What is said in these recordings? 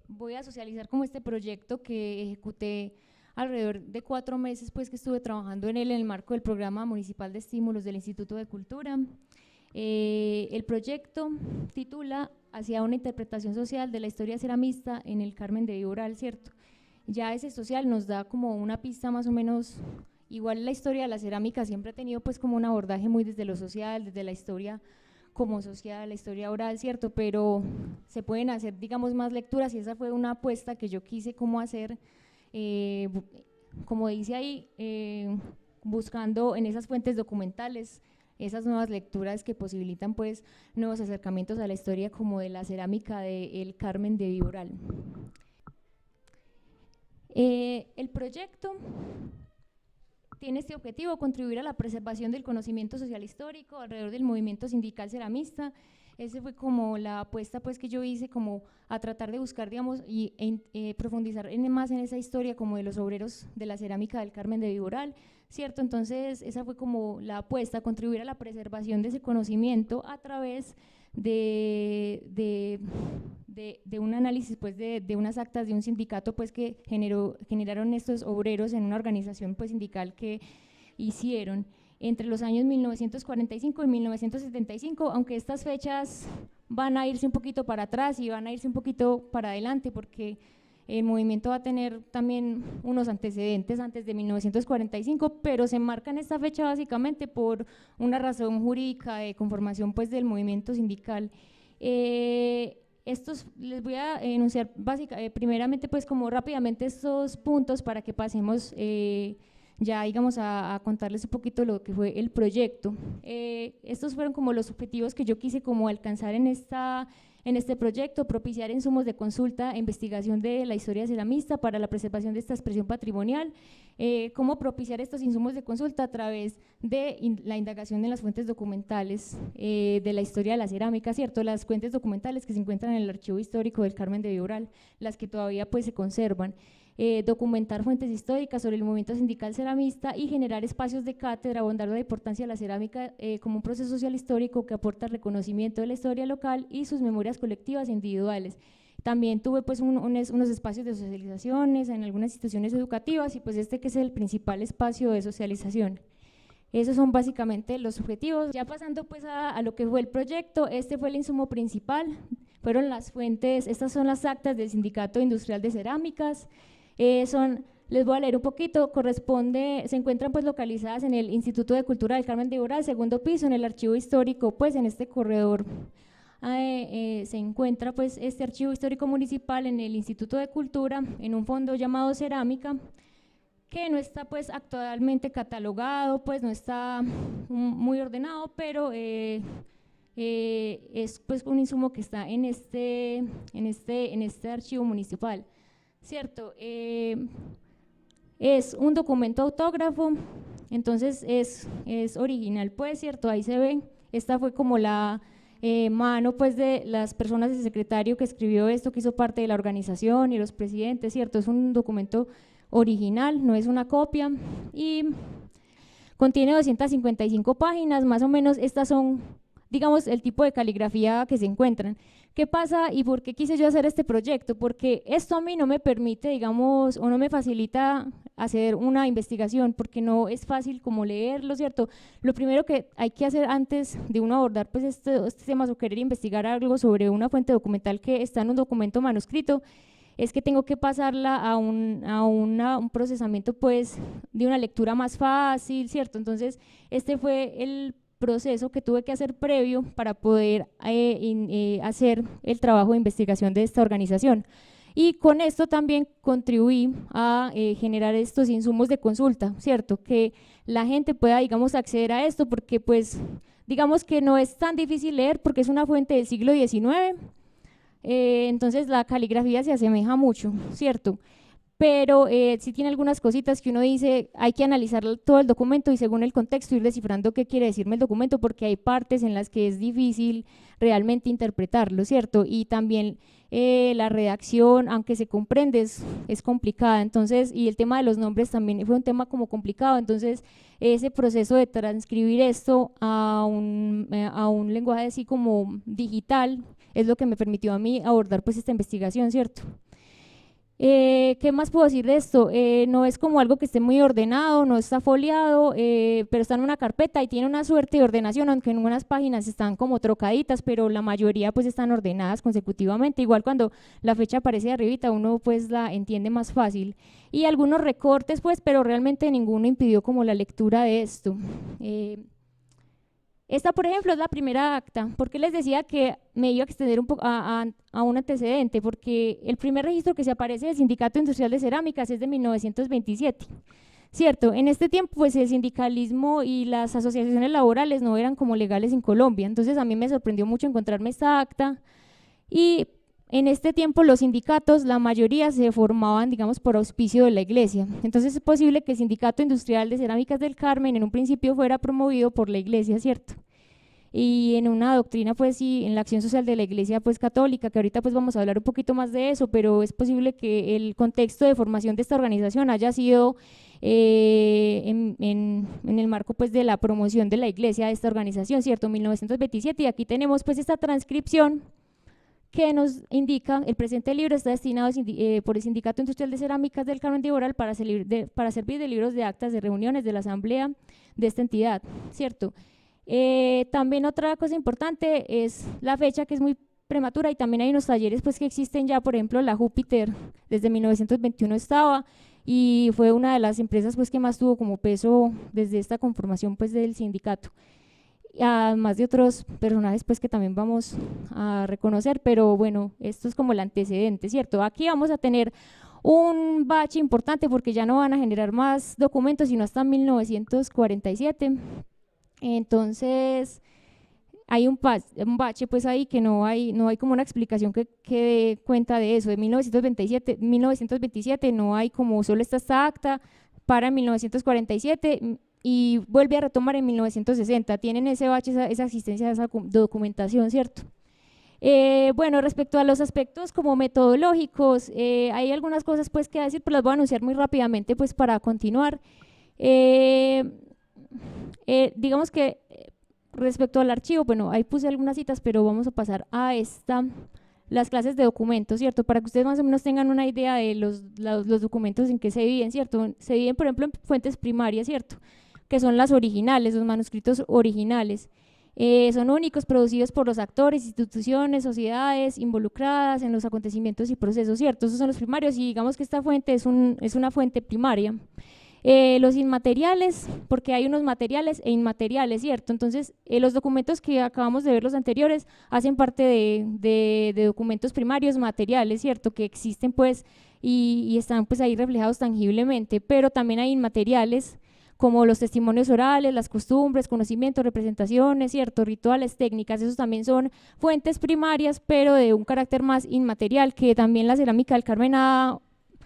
Voy a socializar como este proyecto que ejecuté alrededor de 4 meses, pues que estuve trabajando en él en el marco del programa municipal de estímulos del Instituto de Cultura. El proyecto titula Hacia una interpretación social de la historia ceramista en el Carmen de Viboral, ¿cierto? Ya ese social nos da como una pista más o menos. Igual la historia de la cerámica siempre ha tenido pues como un abordaje muy desde lo social, desde la historia como social, la historia oral, ¿cierto? Pero se pueden hacer, digamos, más lecturas y esa fue una apuesta que yo quise como hacer, como dice ahí, buscando en esas fuentes documentales esas nuevas lecturas que posibilitan pues nuevos acercamientos a la historia como de la cerámica del Carmen de Viboral. El proyecto tiene este objetivo: contribuir a la preservación del conocimiento social histórico alrededor del movimiento sindical ceramista. Ese fue como la apuesta pues que yo hice, como a tratar de buscar, digamos, y profundizar más en esa historia como de los obreros de la cerámica del Carmen de Viboral, ¿cierto? Entonces esa fue como la apuesta: contribuir a la preservación de ese conocimiento a través de un análisis pues de unas actas de un sindicato pues que generaron estos obreros en una organización pues sindical que hicieron entre los años 1945 y 1975, aunque estas fechas van a irse un poquito para atrás y van a irse un poquito para adelante porque el movimiento va a tener también unos antecedentes antes de 1945, pero se marca en esta fecha básicamente por una razón jurídica de conformación pues del movimiento sindical. Estos les voy a enunciar primeramente pues como rápidamente estos puntos para que pasemos ya digamos a contarles un poquito lo que fue el proyecto. Estos fueron como los objetivos que yo quise como alcanzar en este proyecto: propiciar insumos de consulta e investigación de la historia ceramista para la preservación de esta expresión patrimonial. ¿Cómo propiciar estos insumos de consulta? A través de la indagación en las fuentes documentales de la historia de la cerámica, ¿cierto? Las fuentes documentales que se encuentran en el archivo histórico del Carmen de Viboral, las que todavía pues se conservan. Documentar fuentes históricas sobre el movimiento sindical ceramista y generar espacios de cátedra, abondar la importancia de la cerámica como un proceso social histórico que aporta reconocimiento de la historia local y sus memorias colectivas e individuales. También tuve pues unos espacios de socializaciones en algunas instituciones educativas y pues este que es el principal espacio de socialización. Esos son básicamente los objetivos. Ya pasando pues a lo que fue el proyecto, este fue el insumo principal, fueron las fuentes, estas son las actas del Sindicato Industrial de Cerámicas. Les voy a leer un poquito, se encuentran pues localizadas en el Instituto de Cultura del Carmen de Viboral, segundo piso, en el archivo histórico, pues en este corredor se encuentra pues este archivo histórico municipal en el Instituto de Cultura, en un fondo llamado Cerámica, que no está pues actualmente catalogado, pues no está muy ordenado, pero es pues un insumo que está en este archivo municipal, ¿cierto? Es un documento autógrafo, entonces es original pues, ¿cierto? Ahí se ve, esta fue como la mano pues de las personas del secretario que escribió esto, que hizo parte de la organización y los presidentes, ¿cierto? Es un documento original, no es una copia y contiene 255 páginas, más o menos estas son, digamos, el tipo de caligrafía que se encuentran. ¿Qué pasa y por qué quise yo hacer este proyecto? Porque esto a mí no me permite, digamos, o no me facilita hacer una investigación, porque no es fácil como leerlo, ¿cierto? Lo primero que hay que hacer antes de uno abordar pues estos temas o querer investigar algo sobre una fuente documental que está en un documento manuscrito, es que tengo que pasarla a un procesamiento pues de una lectura más fácil, ¿cierto? Entonces este fue el proceso que tuve que hacer previo para poder hacer el trabajo de investigación de esta organización. Y con esto también contribuí a generar estos insumos de consulta, ¿cierto? Que la gente pueda, digamos, acceder a esto, porque pues, digamos que no es tan difícil leer porque es una fuente del siglo XIX, entonces la caligrafía se asemeja mucho, ¿cierto? Pero sí tiene algunas cositas que uno dice, hay que analizar todo el documento y según el contexto ir descifrando qué quiere decirme el documento, porque hay partes en las que es difícil realmente interpretarlo, ¿cierto? Y también la redacción, aunque se comprende, es complicada, entonces, y el tema de los nombres también fue un tema como complicado, entonces ese proceso de transcribir esto a un lenguaje así como digital es lo que me permitió a mí abordar pues esta investigación, ¿cierto? ¿Qué más puedo decir de esto? No es como algo que esté muy ordenado, no está foliado, pero está en una carpeta y tiene una suerte de ordenación, aunque en unas páginas están como trocaditas, pero la mayoría pues están ordenadas consecutivamente. Igual cuando la fecha aparece de arribita, uno pues la entiende más fácil. Y algunos recortes pues, pero realmente ninguno impidió como la lectura de esto. Esta, por ejemplo, es la primera acta. ¿Por qué les decía que me iba a extender un poco a un antecedente? Porque el primer registro que se aparece del Sindicato Industrial de Cerámicas es de 1927, ¿cierto? En este tiempo, pues el sindicalismo y las asociaciones laborales no eran como legales en Colombia, entonces a mí me sorprendió mucho encontrarme esta acta y en este tiempo los sindicatos, la mayoría se formaban, digamos, por auspicio de la iglesia. Entonces es posible que el Sindicato Industrial de Cerámicas del Carmen en un principio fuera promovido por la iglesia, ¿cierto? Y en una doctrina, pues, y en la acción social de la iglesia, pues, católica, que ahorita pues vamos a hablar un poquito más de eso, pero es posible que el contexto de formación de esta organización haya sido en el marco pues de la promoción de la iglesia de esta organización, ¿cierto? 1927, y aquí tenemos pues esta transcripción que nos indica, el presente libro está destinado por el Sindicato Industrial de Cerámicas del Carmen de Boral para servir de libros de actas de reuniones de la asamblea de esta entidad, ¿cierto? También otra cosa importante es la fecha, que es muy prematura, y también hay unos talleres pues que existen ya, por ejemplo la Júpiter desde 1921 estaba, y fue una de las empresas pues que más tuvo como peso desde esta conformación pues del sindicato, además de otros personajes pues que también vamos a reconocer, pero bueno, esto es como el antecedente, ¿cierto? Aquí vamos a tener un bache importante porque ya no van a generar más documentos sino hasta 1947, entonces hay un bache pues ahí que no hay como una explicación que dé cuenta de eso. De 1927 no hay, como solo está esta acta para 1947 y vuelve a retomar en 1960, tienen ese bache, esa existencia de esa documentación, ¿cierto? Bueno, respecto a los aspectos como metodológicos, hay algunas cosas pues que decir, pero las voy a anunciar muy rápidamente pues para continuar. Digamos que respecto al archivo, bueno, ahí puse algunas citas, pero vamos a pasar a las clases de documentos, ¿cierto? Para que ustedes más o menos tengan una idea de los documentos en que se dividen, ¿cierto? Se dividen, por ejemplo, en fuentes primarias, ¿cierto? Que son las originales, los manuscritos originales. Son únicos, producidos por los actores, instituciones, sociedades involucradas en los acontecimientos y procesos, ¿cierto? Esos son los primarios, y digamos que esta fuente es una fuente primaria. Los inmateriales, porque hay unos materiales e inmateriales, ¿cierto? Entonces, los documentos que acabamos de ver, los anteriores, hacen parte de documentos primarios materiales, ¿cierto? Que existen pues y están pues ahí reflejados tangiblemente, pero también hay inmateriales como los testimonios orales, las costumbres, conocimientos, representaciones, ¿cierto? Rituales, técnicas, esos también son fuentes primarias, pero de un carácter más inmaterial, que también la cerámica del Carmen ha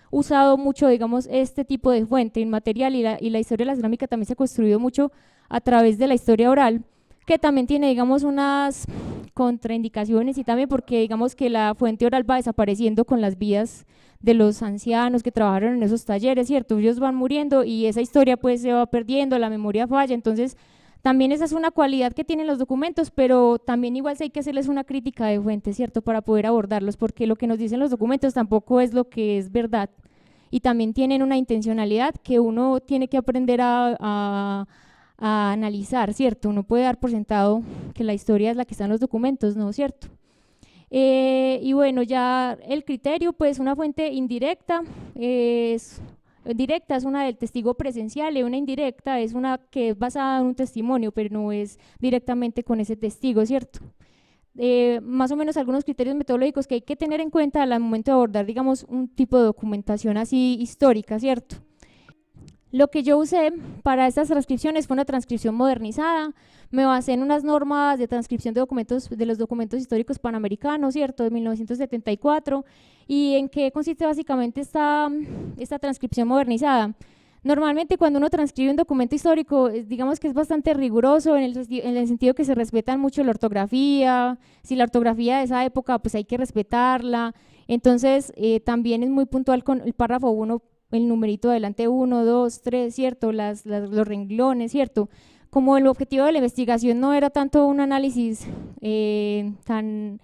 usado mucho, digamos, este tipo de fuente inmaterial, y la historia de la cerámica también se ha construido mucho a través de la historia oral, que también tiene, digamos, unas contraindicaciones, y también porque, digamos, que la fuente oral va desapareciendo con las vidas de los ancianos que trabajaron en esos talleres, ¿cierto? Ellos van muriendo y esa historia pues se va perdiendo, la memoria falla, entonces también esa es una cualidad que tienen los documentos, pero también igual sí hay que hacerles una crítica de fuentes, ¿cierto? Para poder abordarlos, porque lo que nos dicen los documentos tampoco es lo que es verdad, y también tienen una intencionalidad que uno tiene que aprender a analizar, ¿cierto? Uno puede dar por sentado que la historia es la que está en los documentos, ¿no? ¿Cierto? Y bueno, ya el criterio, pues una fuente indirecta directa es una del testigo presencial, y una indirecta es una que es basada en un testimonio, pero no es directamente con ese testigo, ¿cierto? Más o menos algunos criterios metodológicos que hay que tener en cuenta al momento de abordar, digamos, un tipo de documentación así histórica, ¿cierto? Lo que yo usé para estas transcripciones fue una transcripción modernizada. Me basé en unas normas de transcripción de documentos, de los documentos históricos panamericanos, ¿cierto?, de 1974. ¿Y en qué consiste básicamente esta transcripción modernizada? Normalmente cuando uno transcribe un documento histórico, digamos que es bastante riguroso en el sentido que se respetan mucho la ortografía. Si la ortografía de esa época, pues hay que respetarla. Entonces también es muy puntual con el párrafo 1, el numerito adelante 1, 2, 3, ¿cierto? Los renglones, ¿cierto? Como el objetivo de la investigación no era tanto un análisis tan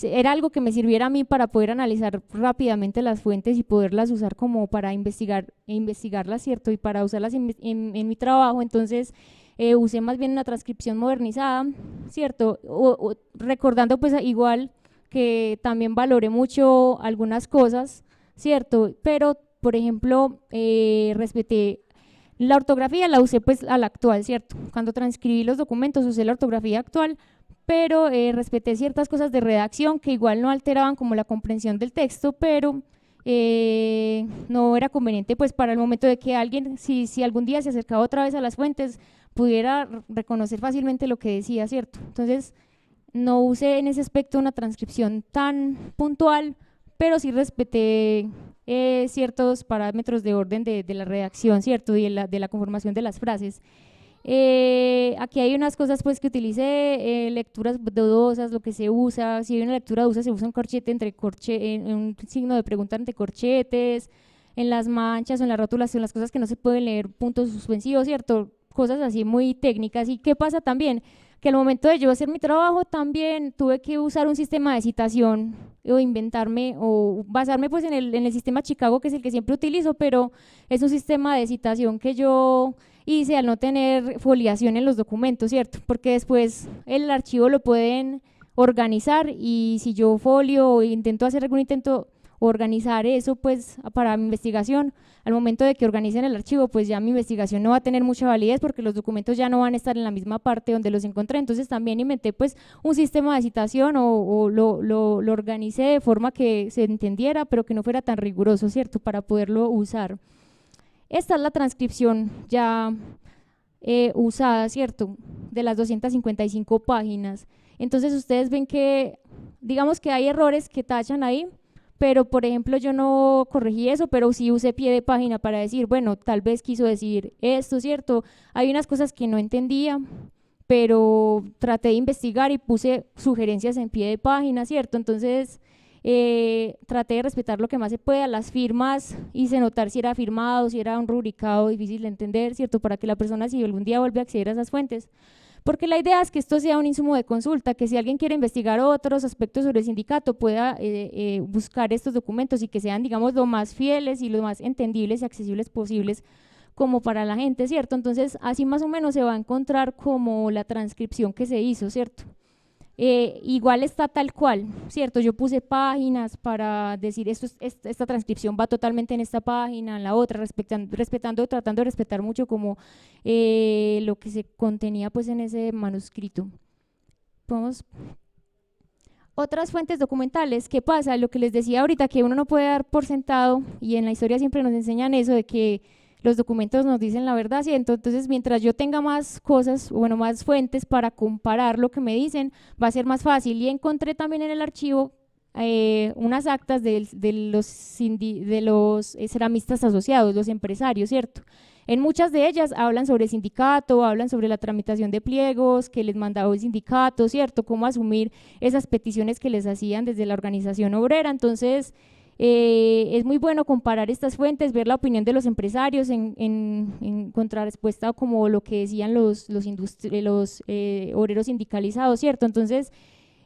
era algo que me sirviera a mí para poder analizar rápidamente las fuentes y poderlas usar como para investigar, investigarlas, ¿cierto? Y para usarlas en mi trabajo. Entonces usé más bien una transcripción modernizada, ¿cierto? Recordando pues igual que también valoré mucho algunas cosas, ¿cierto? Pero, por ejemplo, respeté la ortografía, la usé pues a la actual, ¿cierto? Cuando transcribí los documentos usé la ortografía actual, pero respeté ciertas cosas de redacción que igual no alteraban como la comprensión del texto, pero no era conveniente pues para el momento de que alguien, si algún día se acercaba otra vez a las fuentes, pudiera reconocer fácilmente lo que decía, ¿cierto? Entonces no usé en ese aspecto una transcripción tan puntual, pero sí respeté ciertos parámetros de orden de la redacción, ¿cierto? Y de la conformación de las frases. Aquí hay unas cosas pues que utilicé, lecturas dudosas, lo que se usa, si hay una lectura dudosa se usa un corchete en un signo de pregunta entre corchetes, en las manchas o en las rótulas, en las cosas que no se pueden leer puntos suspensivos, ¿cierto? Cosas así muy técnicas. ¿Y qué pasa también? Que al momento de yo hacer mi trabajo también tuve que usar un sistema de citación o inventarme o basarme pues en el sistema Chicago, que es el que siempre utilizo, pero es un sistema de citación que yo hice al no tener foliación en los documentos, ¿cierto? Porque después el archivo lo pueden organizar y si yo folio o intento hacer algún intento organizar eso pues para mi investigación, al momento de que organicen el archivo pues ya mi investigación no va a tener mucha validez porque los documentos ya no van a estar en la misma parte donde los encontré. Entonces también inventé pues un sistema de citación o lo organicé de forma que se entendiera pero que no fuera tan riguroso, ¿cierto? Para poderlo usar. Esta es la transcripción ya usada, ¿cierto? De las 255 páginas. Entonces ustedes ven que, digamos que hay errores que tachan ahí, pero por ejemplo yo no corregí eso, pero sí usé pie de página para decir, bueno, tal vez quiso decir esto, ¿cierto? Hay unas cosas que no entendía, pero traté de investigar y puse sugerencias en pie de página, ¿cierto? Entonces traté de respetar lo que más se pueda, las firmas hice notar si era firmado, si era un rubricado difícil de entender, ¿cierto? Para que la persona si algún día vuelve a acceder a esas fuentes, porque la idea es que esto sea un insumo de consulta, que si alguien quiere investigar otros aspectos sobre el sindicato pueda buscar estos documentos y que sean, digamos, lo más fieles y lo más entendibles y accesibles posibles como para la gente, ¿cierto? Entonces, así más o menos se va a encontrar como la transcripción que se hizo, ¿cierto? Igual está tal cual, ¿cierto? Yo puse páginas para decir esta transcripción va totalmente en esta página, en la otra, tratando de respetar mucho como lo que se contenía pues en ese manuscrito. Vamos. Otras fuentes documentales, ¿qué pasa? Lo que les decía ahorita, que uno no puede dar por sentado, y en la historia siempre nos enseñan eso, de que los documentos nos dicen la verdad, ¿cierto? Entonces mientras yo tenga más cosas, bueno, más fuentes para comparar lo que me dicen, va a ser más fácil. Y encontré también en el archivo unas actas de los ceramistas asociados, los empresarios, ¿cierto? En muchas de ellas hablan sobre el sindicato, hablan sobre la tramitación de pliegos que les mandaba el sindicato, ¿cierto? Cómo asumir esas peticiones que les hacían desde la organización obrera. Entonces es muy bueno comparar estas fuentes, ver la opinión de los empresarios en contrarrespuesta como lo que decían los obreros sindicalizados, ¿cierto? Entonces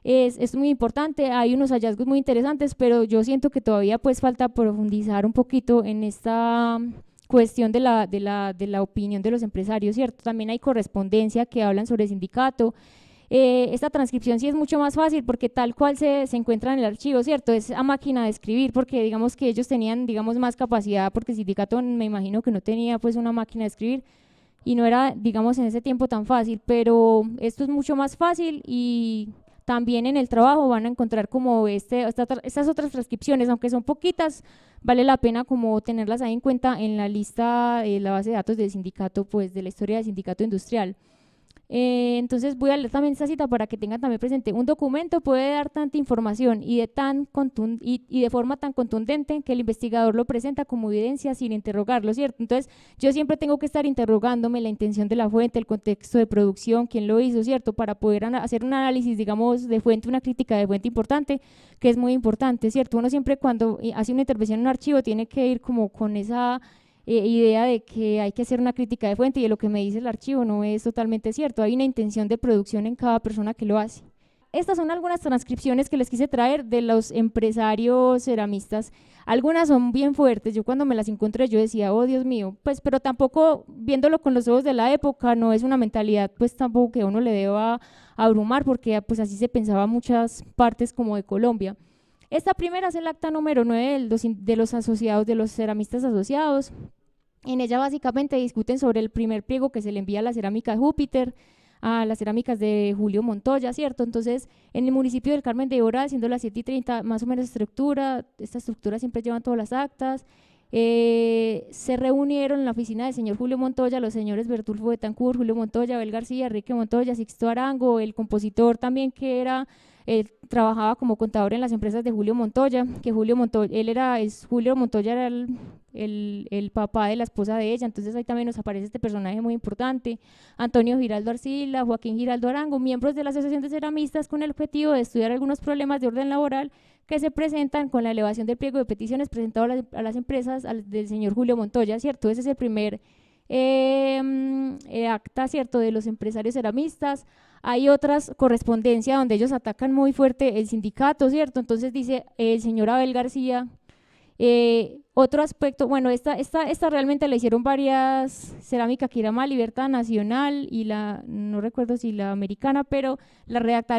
es muy importante, hay unos hallazgos muy interesantes, pero yo siento que todavía pues falta profundizar un poquito en esta cuestión de la opinión de los empresarios, ¿cierto? También hay correspondencia que hablan sobre el sindicato. Esta transcripción sí es mucho más fácil porque tal cual se encuentra en el archivo, ¿cierto? Es a máquina de escribir porque digamos que ellos tenían, digamos, más capacidad porque el sindicato me imagino que no tenía pues una máquina de escribir y no era, digamos, en ese tiempo tan fácil, pero esto es mucho más fácil y también en el trabajo van a encontrar como estas otras transcripciones, aunque son poquitas, vale la pena como tenerlas ahí en cuenta en la lista, la base de datos del sindicato, pues de la historia del sindicato industrial. Entonces voy a leer también esta cita para que tengan también presente, un documento puede dar tanta información y de forma tan contundente que el investigador lo presenta como evidencia sin interrogarlo, ¿cierto? Entonces yo siempre tengo que estar interrogándome la intención de la fuente, el contexto de producción, quién lo hizo, ¿cierto? Para poder hacer un análisis, digamos, de fuente, una crítica de fuente importante, que es muy importante, ¿cierto? Uno siempre cuando hace una intervención en un archivo tiene que ir como con esa idea de que hay que hacer una crítica de fuente y de lo que me dice el archivo no es totalmente cierto, hay una intención de producción en cada persona que lo hace. estas son algunas transcripciones que les quise traer de los empresarios ceramistas. Algunas son bien fuertes, yo cuando me las encontré yo decía, oh Dios mío, pues pero tampoco viéndolo con los ojos de la época, no es una mentalidad pues tampoco que uno le deba abrumar, porque pues así se pensaba en muchas partes como de Colombia. Esta primera es el acta número 9 de los asociados, de los ceramistas asociados. En ella básicamente discuten sobre el primer pliego que se le envía a la cerámica de Júpiter, a las cerámicas de Julio Montoya, ¿cierto? Entonces, en el municipio del Carmen de Oral, siendo las 7:30, más o menos esta estructura siempre llevan todas las actas. Se reunieron en la oficina del señor Julio Montoya los señores Bertulfo Betancourt, Julio Montoya, Abel García, Enrique Montoya, Sixto Arango, el compositor también que era, trabajaba como contador en las empresas de Julio Montoya, que Julio Montoya, Julio Montoya era el papá de la esposa de ella, entonces ahí también nos aparece este personaje muy importante. Antonio Giraldo Arcila, Joaquín Giraldo Arango, miembros de la Asociación de Ceramistas, con el objetivo de estudiar algunos problemas de orden laboral que se presentan con la elevación del pliego de peticiones presentado a las empresas del señor Julio Montoya, ¿cierto? Ese es el primer acta, ¿cierto?, de los empresarios ceramistas. Hay otras correspondencias donde ellos atacan muy fuerte el sindicato, ¿cierto? Entonces dice el señor Abel García, otro aspecto, bueno, esta realmente la hicieron varias, Cerámica Quirama, Libertad Nacional y no recuerdo si la Americana, pero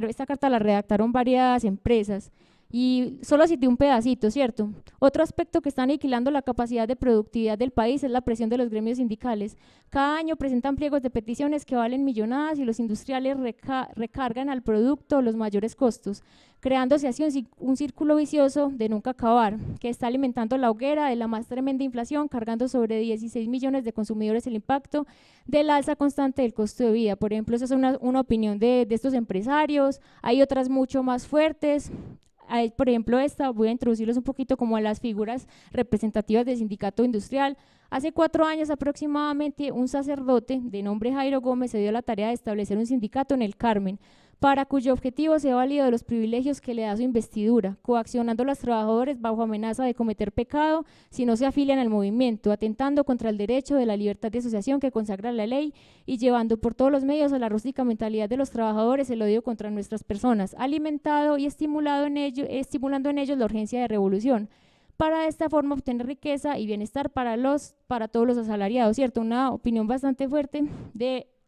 esta carta la redactaron varias empresas. Y solo cité un pedacito, ¿cierto? Otro aspecto que está aniquilando la capacidad de productividad del país es la presión de los gremios sindicales. Cada año presentan pliegos de peticiones que valen millonadas y los industriales recargan al producto los mayores costos, creándose así un círculo vicioso de nunca acabar, que está alimentando la hoguera de la más tremenda inflación, cargando sobre 16 millones de consumidores el impacto del alza constante del costo de vida. Por ejemplo, esa es una opinión de estos empresarios. Hay otras mucho más fuertes. Por ejemplo, voy a introducirlos un poquito como a las figuras representativas del sindicato industrial. Hace 4 años aproximadamente, un sacerdote de nombre Jairo Gómez se dio la tarea de establecer un sindicato en el Carmen, para cuyo objetivo se ha valido de los privilegios que le da su investidura, coaccionando a los trabajadores bajo amenaza de cometer pecado si no se afilian al movimiento, atentando contra el derecho de la libertad de asociación que consagra la ley y llevando por todos los medios a la rústica mentalidad de los trabajadores el odio contra nuestras personas, alimentado y estimulando en ellos la urgencia de revolución, para de esta forma obtener riqueza y bienestar para todos los asalariados, ¿cierto? Una opinión bastante fuerte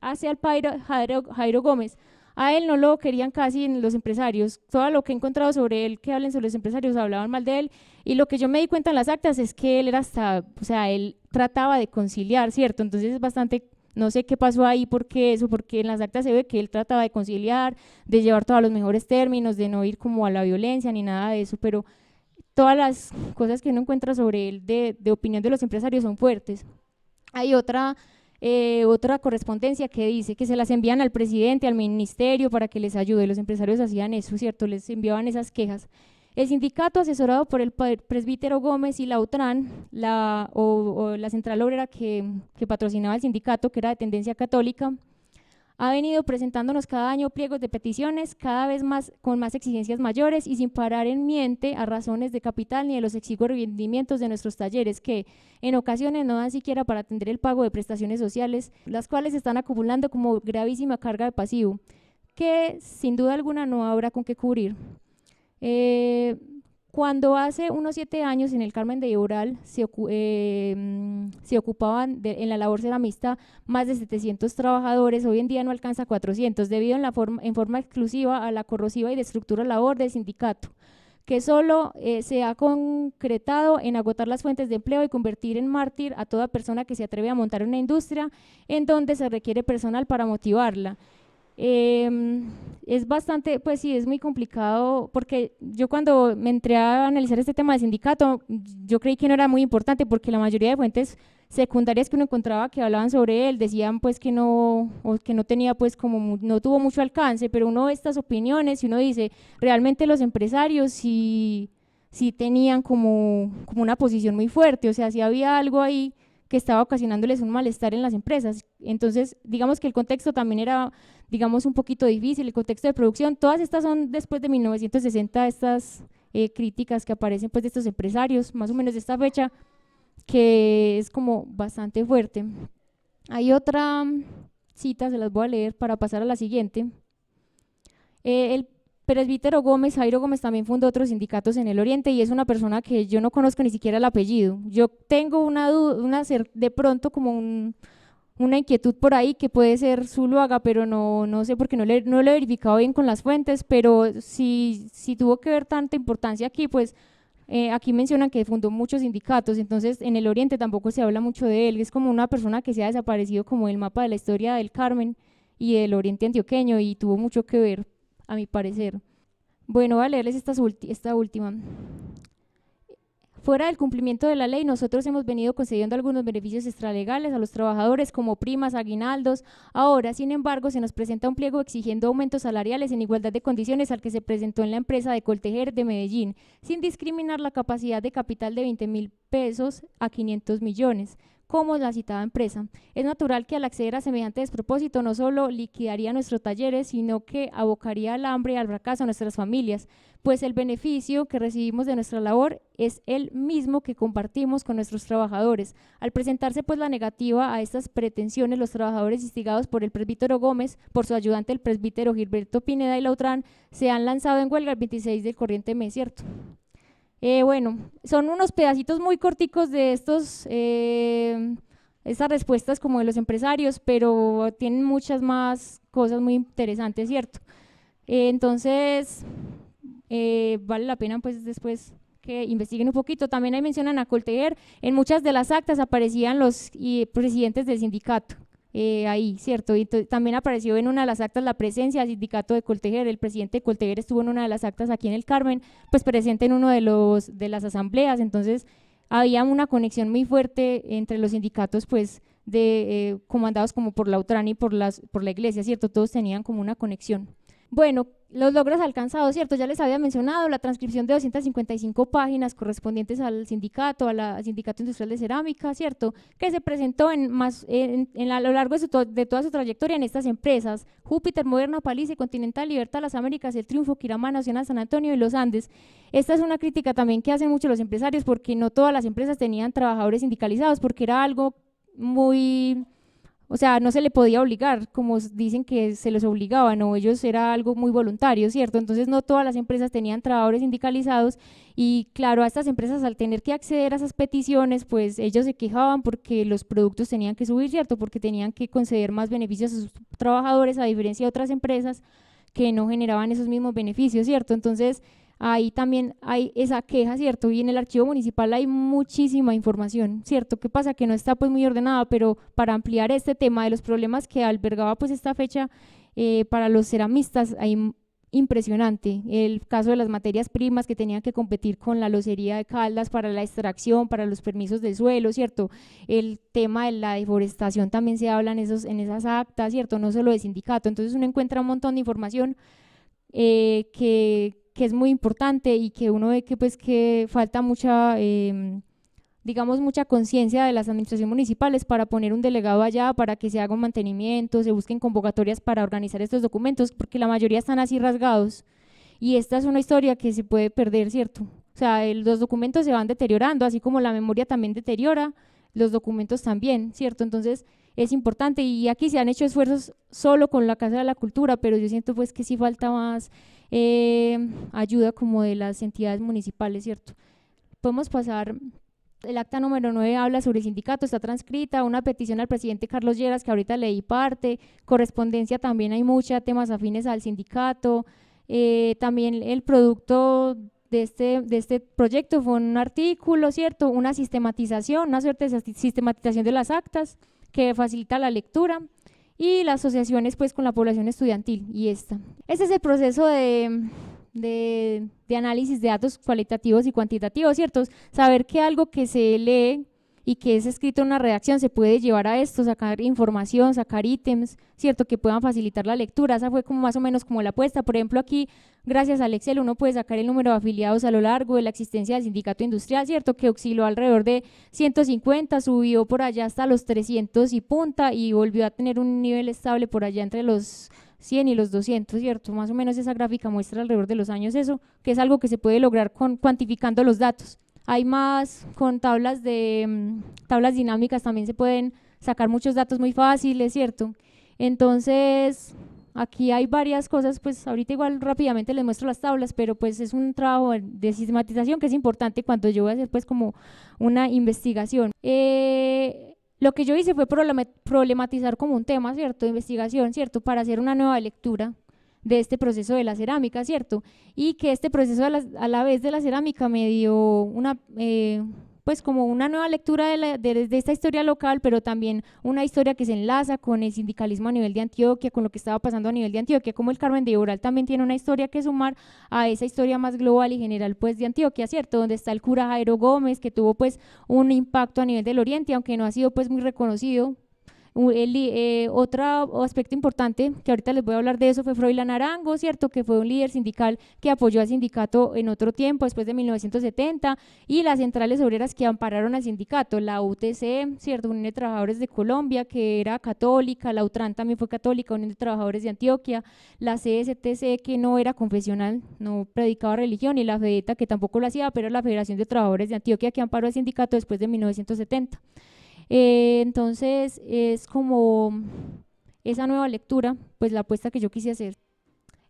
hacia el Jairo Gómez. A él no lo querían casi en los empresarios, todo lo que he encontrado sobre él, que hablen sobre los empresarios, hablaban mal de él, y lo que yo me di cuenta en las actas es que él era él trataba de conciliar, ¿cierto? Entonces es bastante, no sé qué pasó ahí, porque en las actas se ve que él trataba de conciliar, de llevar todos los mejores términos, de no ir como a la violencia ni nada de eso, pero todas las cosas que uno encuentra sobre él de opinión de los empresarios son fuertes. Hay otra correspondencia que dice que se las envían al presidente, al ministerio para que les ayude. Los empresarios hacían eso, ¿cierto? Les enviaban esas quejas. El sindicato, asesorado por el presbítero Gómez y la UTRAN, la central obrera que patrocinaba el sindicato, que era de tendencia católica, ha venido presentándonos cada año pliegos de peticiones, cada vez más con más exigencias mayores y sin parar en miente a razones de capital ni de los exiguos rendimientos de nuestros talleres, que en ocasiones no dan siquiera para atender el pago de prestaciones sociales, las cuales se están acumulando como gravísima carga de pasivo, que sin duda alguna no habrá con qué cubrir. Cuando hace unos 7 años en el Carmen de Oral se ocupaban en la labor ceramista más de 700 trabajadores, hoy en día no alcanza 400, debido en forma exclusiva a la corrosiva y destructiva labor del sindicato, que solo se ha concretado en agotar las fuentes de empleo y convertir en mártir a toda persona que se atreve a montar una industria en donde se requiere personal para motivarla. Es bastante, pues sí, es muy complicado, porque yo cuando me entré a analizar este tema de sindicato, yo creí que no era muy importante, porque la mayoría de fuentes secundarias que uno encontraba que hablaban sobre él decían pues que no, o que no tenía pues como, no tuvo mucho alcance, pero uno ve estas opiniones y uno dice, realmente los empresarios sí tenían como una posición muy fuerte, o sea, sí había algo ahí que estaba ocasionándoles un malestar en las empresas. Entonces, digamos que el contexto también era, digamos, un poquito difícil, el contexto de producción. Todas estas son después de 1960, estas críticas que aparecen pues de estos empresarios, más o menos de esta fecha, que es como bastante fuerte. Hay otra cita, se las voy a leer para pasar a la siguiente. presbítero Gómez, Jairo Gómez, también fundó otros sindicatos en el Oriente y es una persona que yo no conozco ni siquiera el apellido. Yo tengo una duda, de pronto como una inquietud por ahí que puede ser Zuluaga, pero no sé porque no lo he verificado bien con las fuentes, pero si tuvo que ver tanta importancia aquí, pues aquí mencionan que fundó muchos sindicatos, entonces en el Oriente tampoco se habla mucho de él, es como una persona que se ha desaparecido como el mapa de la historia del Carmen y del Oriente antioqueño y tuvo mucho que ver, a mi parecer. Bueno, voy a leerles esta última. Fuera del cumplimiento de la ley, nosotros hemos venido concediendo algunos beneficios extralegales a los trabajadores como primas, aguinaldos. Ahora, sin embargo, se nos presenta un pliego exigiendo aumentos salariales en igualdad de condiciones al que se presentó en la empresa de Coltejer de Medellín, sin discriminar la capacidad de capital de 20.000 pesos a 500 millones, como la citada empresa. Es natural que al acceder a semejante despropósito no solo liquidaría nuestros talleres, sino que abocaría al hambre y al fracaso a nuestras familias, pues el beneficio que recibimos de nuestra labor es el mismo que compartimos con nuestros trabajadores. Al presentarse pues la negativa a estas pretensiones, los trabajadores instigados por el presbítero Gómez, por su ayudante el presbítero Gilberto Pineda y Lautrán, se han lanzado en huelga el 26 del corriente mes, ¿cierto? Bueno, son unos pedacitos muy corticos de estas respuestas como de los empresarios, pero tienen muchas más cosas muy interesantes, ¿cierto? Entonces, vale la pena pues después que investiguen un poquito. También ahí mencionan a Coltejer, en muchas de las actas aparecían los presidentes del sindicato. Ahí, ¿cierto? Y también apareció en una de las actas la presencia del sindicato de Coltejer, el presidente de Coltejer estuvo en una de las actas aquí en el Carmen, pues presente en uno de las asambleas, entonces había una conexión muy fuerte entre los sindicatos, pues comandados como por la UTRAN y por la iglesia, ¿cierto? Todos tenían como una conexión. Bueno, los logros alcanzados, ¿cierto? Ya les había mencionado la transcripción de 255 páginas correspondientes al sindicato, al Sindicato Industrial de Cerámica, ¿cierto? Que se presentó a lo largo de toda su trayectoria en estas empresas: Júpiter, Moderna, Paliza, Continental, Libertad, Las Américas, El Triunfo, Quirama, Nacional, San Antonio y Los Andes. Esta es una crítica también que hacen mucho los empresarios, porque no todas las empresas tenían trabajadores sindicalizados, porque era algo muy… O sea, no se le podía obligar, como dicen que se les obligaba, no, ellos era algo muy voluntario, ¿cierto? Entonces no todas las empresas tenían trabajadores sindicalizados y claro, a estas empresas al tener que acceder a esas peticiones, pues ellos se quejaban porque los productos tenían que subir, ¿cierto? Porque tenían que conceder más beneficios a sus trabajadores, a diferencia de otras empresas que no generaban esos mismos beneficios, ¿cierto? Entonces ahí también hay esa queja, ¿cierto? Y en el archivo municipal hay muchísima información, ¿cierto? ¿Qué pasa? Que no está pues muy ordenada, pero para ampliar este tema de los problemas que albergaba pues esta fecha para los ceramistas, hay impresionante. El caso de las materias primas que tenían que competir con la locería de Caldas para la extracción, para los permisos de suelo, ¿cierto? El tema de la deforestación también se habla en esas actas, ¿cierto? No solo de sindicato, entonces uno encuentra un montón de información que es muy importante y que uno ve que pues que falta mucha, digamos, mucha conciencia de las administraciones municipales para poner un delegado allá, para que se haga un mantenimiento, se busquen convocatorias para organizar estos documentos, porque la mayoría están así rasgados y esta es una historia que se puede perder, ¿cierto? O sea, los documentos se van deteriorando, así como la memoria también deteriora, los documentos también, ¿cierto? Entonces es importante y aquí se han hecho esfuerzos solo con la Casa de la Cultura, pero yo siento pues que sí falta más ayuda como de las entidades municipales, ¿cierto? Podemos pasar, el acta número 9 habla sobre sindicato, está transcrita, una petición al presidente Carlos Lleras, que ahorita leí parte, correspondencia también hay mucha, temas afines al sindicato, también el producto de este proyecto fue un artículo, ¿cierto? Una sistematización, una suerte de sistematización de las actas que facilita la lectura y las asociaciones pues con la población estudiantil y esta. Este es el proceso de análisis de datos cualitativos y cuantitativos, ¿cierto? Saber que algo que se lee y que es escrito en una redacción se puede llevar a esto, sacar información, sacar ítems, ¿cierto? Que puedan facilitar la lectura. Esa fue como más o menos como la apuesta. Por ejemplo, aquí, gracias al Excel, uno puede sacar el número de afiliados a lo largo de la existencia del sindicato industrial, ¿cierto? Que osciló alrededor de 150, subió por allá hasta los 300 y punta y volvió a tener un nivel estable por allá entre los 100 y los 200, ¿cierto? Más o menos esa gráfica muestra alrededor de los años eso, que es algo que se puede lograr cuantificando los datos. Hay más con tablas dinámicas, también se pueden sacar muchos datos muy fáciles, ¿cierto? Entonces, aquí hay varias cosas, pues ahorita igual rápidamente les muestro las tablas, pero pues es un trabajo de sistematización que es importante cuando yo voy a hacer pues como una investigación. Lo que yo hice fue problematizar como un tema, ¿cierto? De investigación, ¿cierto? Para hacer una nueva lectura de este proceso de la cerámica, ¿cierto? Y que este proceso a la vez de la cerámica me dio una, pues como una nueva lectura de esta historia local, pero también una historia que se enlaza con el sindicalismo a nivel de Antioquia, con lo que estaba pasando a nivel de Antioquia, como el Carmen de Iboral también tiene una historia que sumar a esa historia más global y general pues de Antioquia, ¿cierto? Donde está el cura Jairo Gómez, que tuvo pues un impacto a nivel del Oriente, aunque no ha sido pues muy reconocido. Otro aspecto importante, que ahorita les voy a hablar de eso, fue Froilán Arango, ¿cierto? Que fue un líder sindical que apoyó al sindicato en otro tiempo, después de 1970, y las centrales obreras que ampararon al sindicato, la UTC, ¿cierto? Unión de Trabajadores de Colombia, que era católica, la UTRAN también fue católica, Unión de Trabajadores de Antioquia, la CSTC, que no era confesional, no predicaba religión, y la FEDETA, que tampoco lo hacía, pero la Federación de Trabajadores de Antioquia, que amparó al sindicato después de 1970. Entonces es como esa nueva lectura, pues la apuesta que yo quise hacer.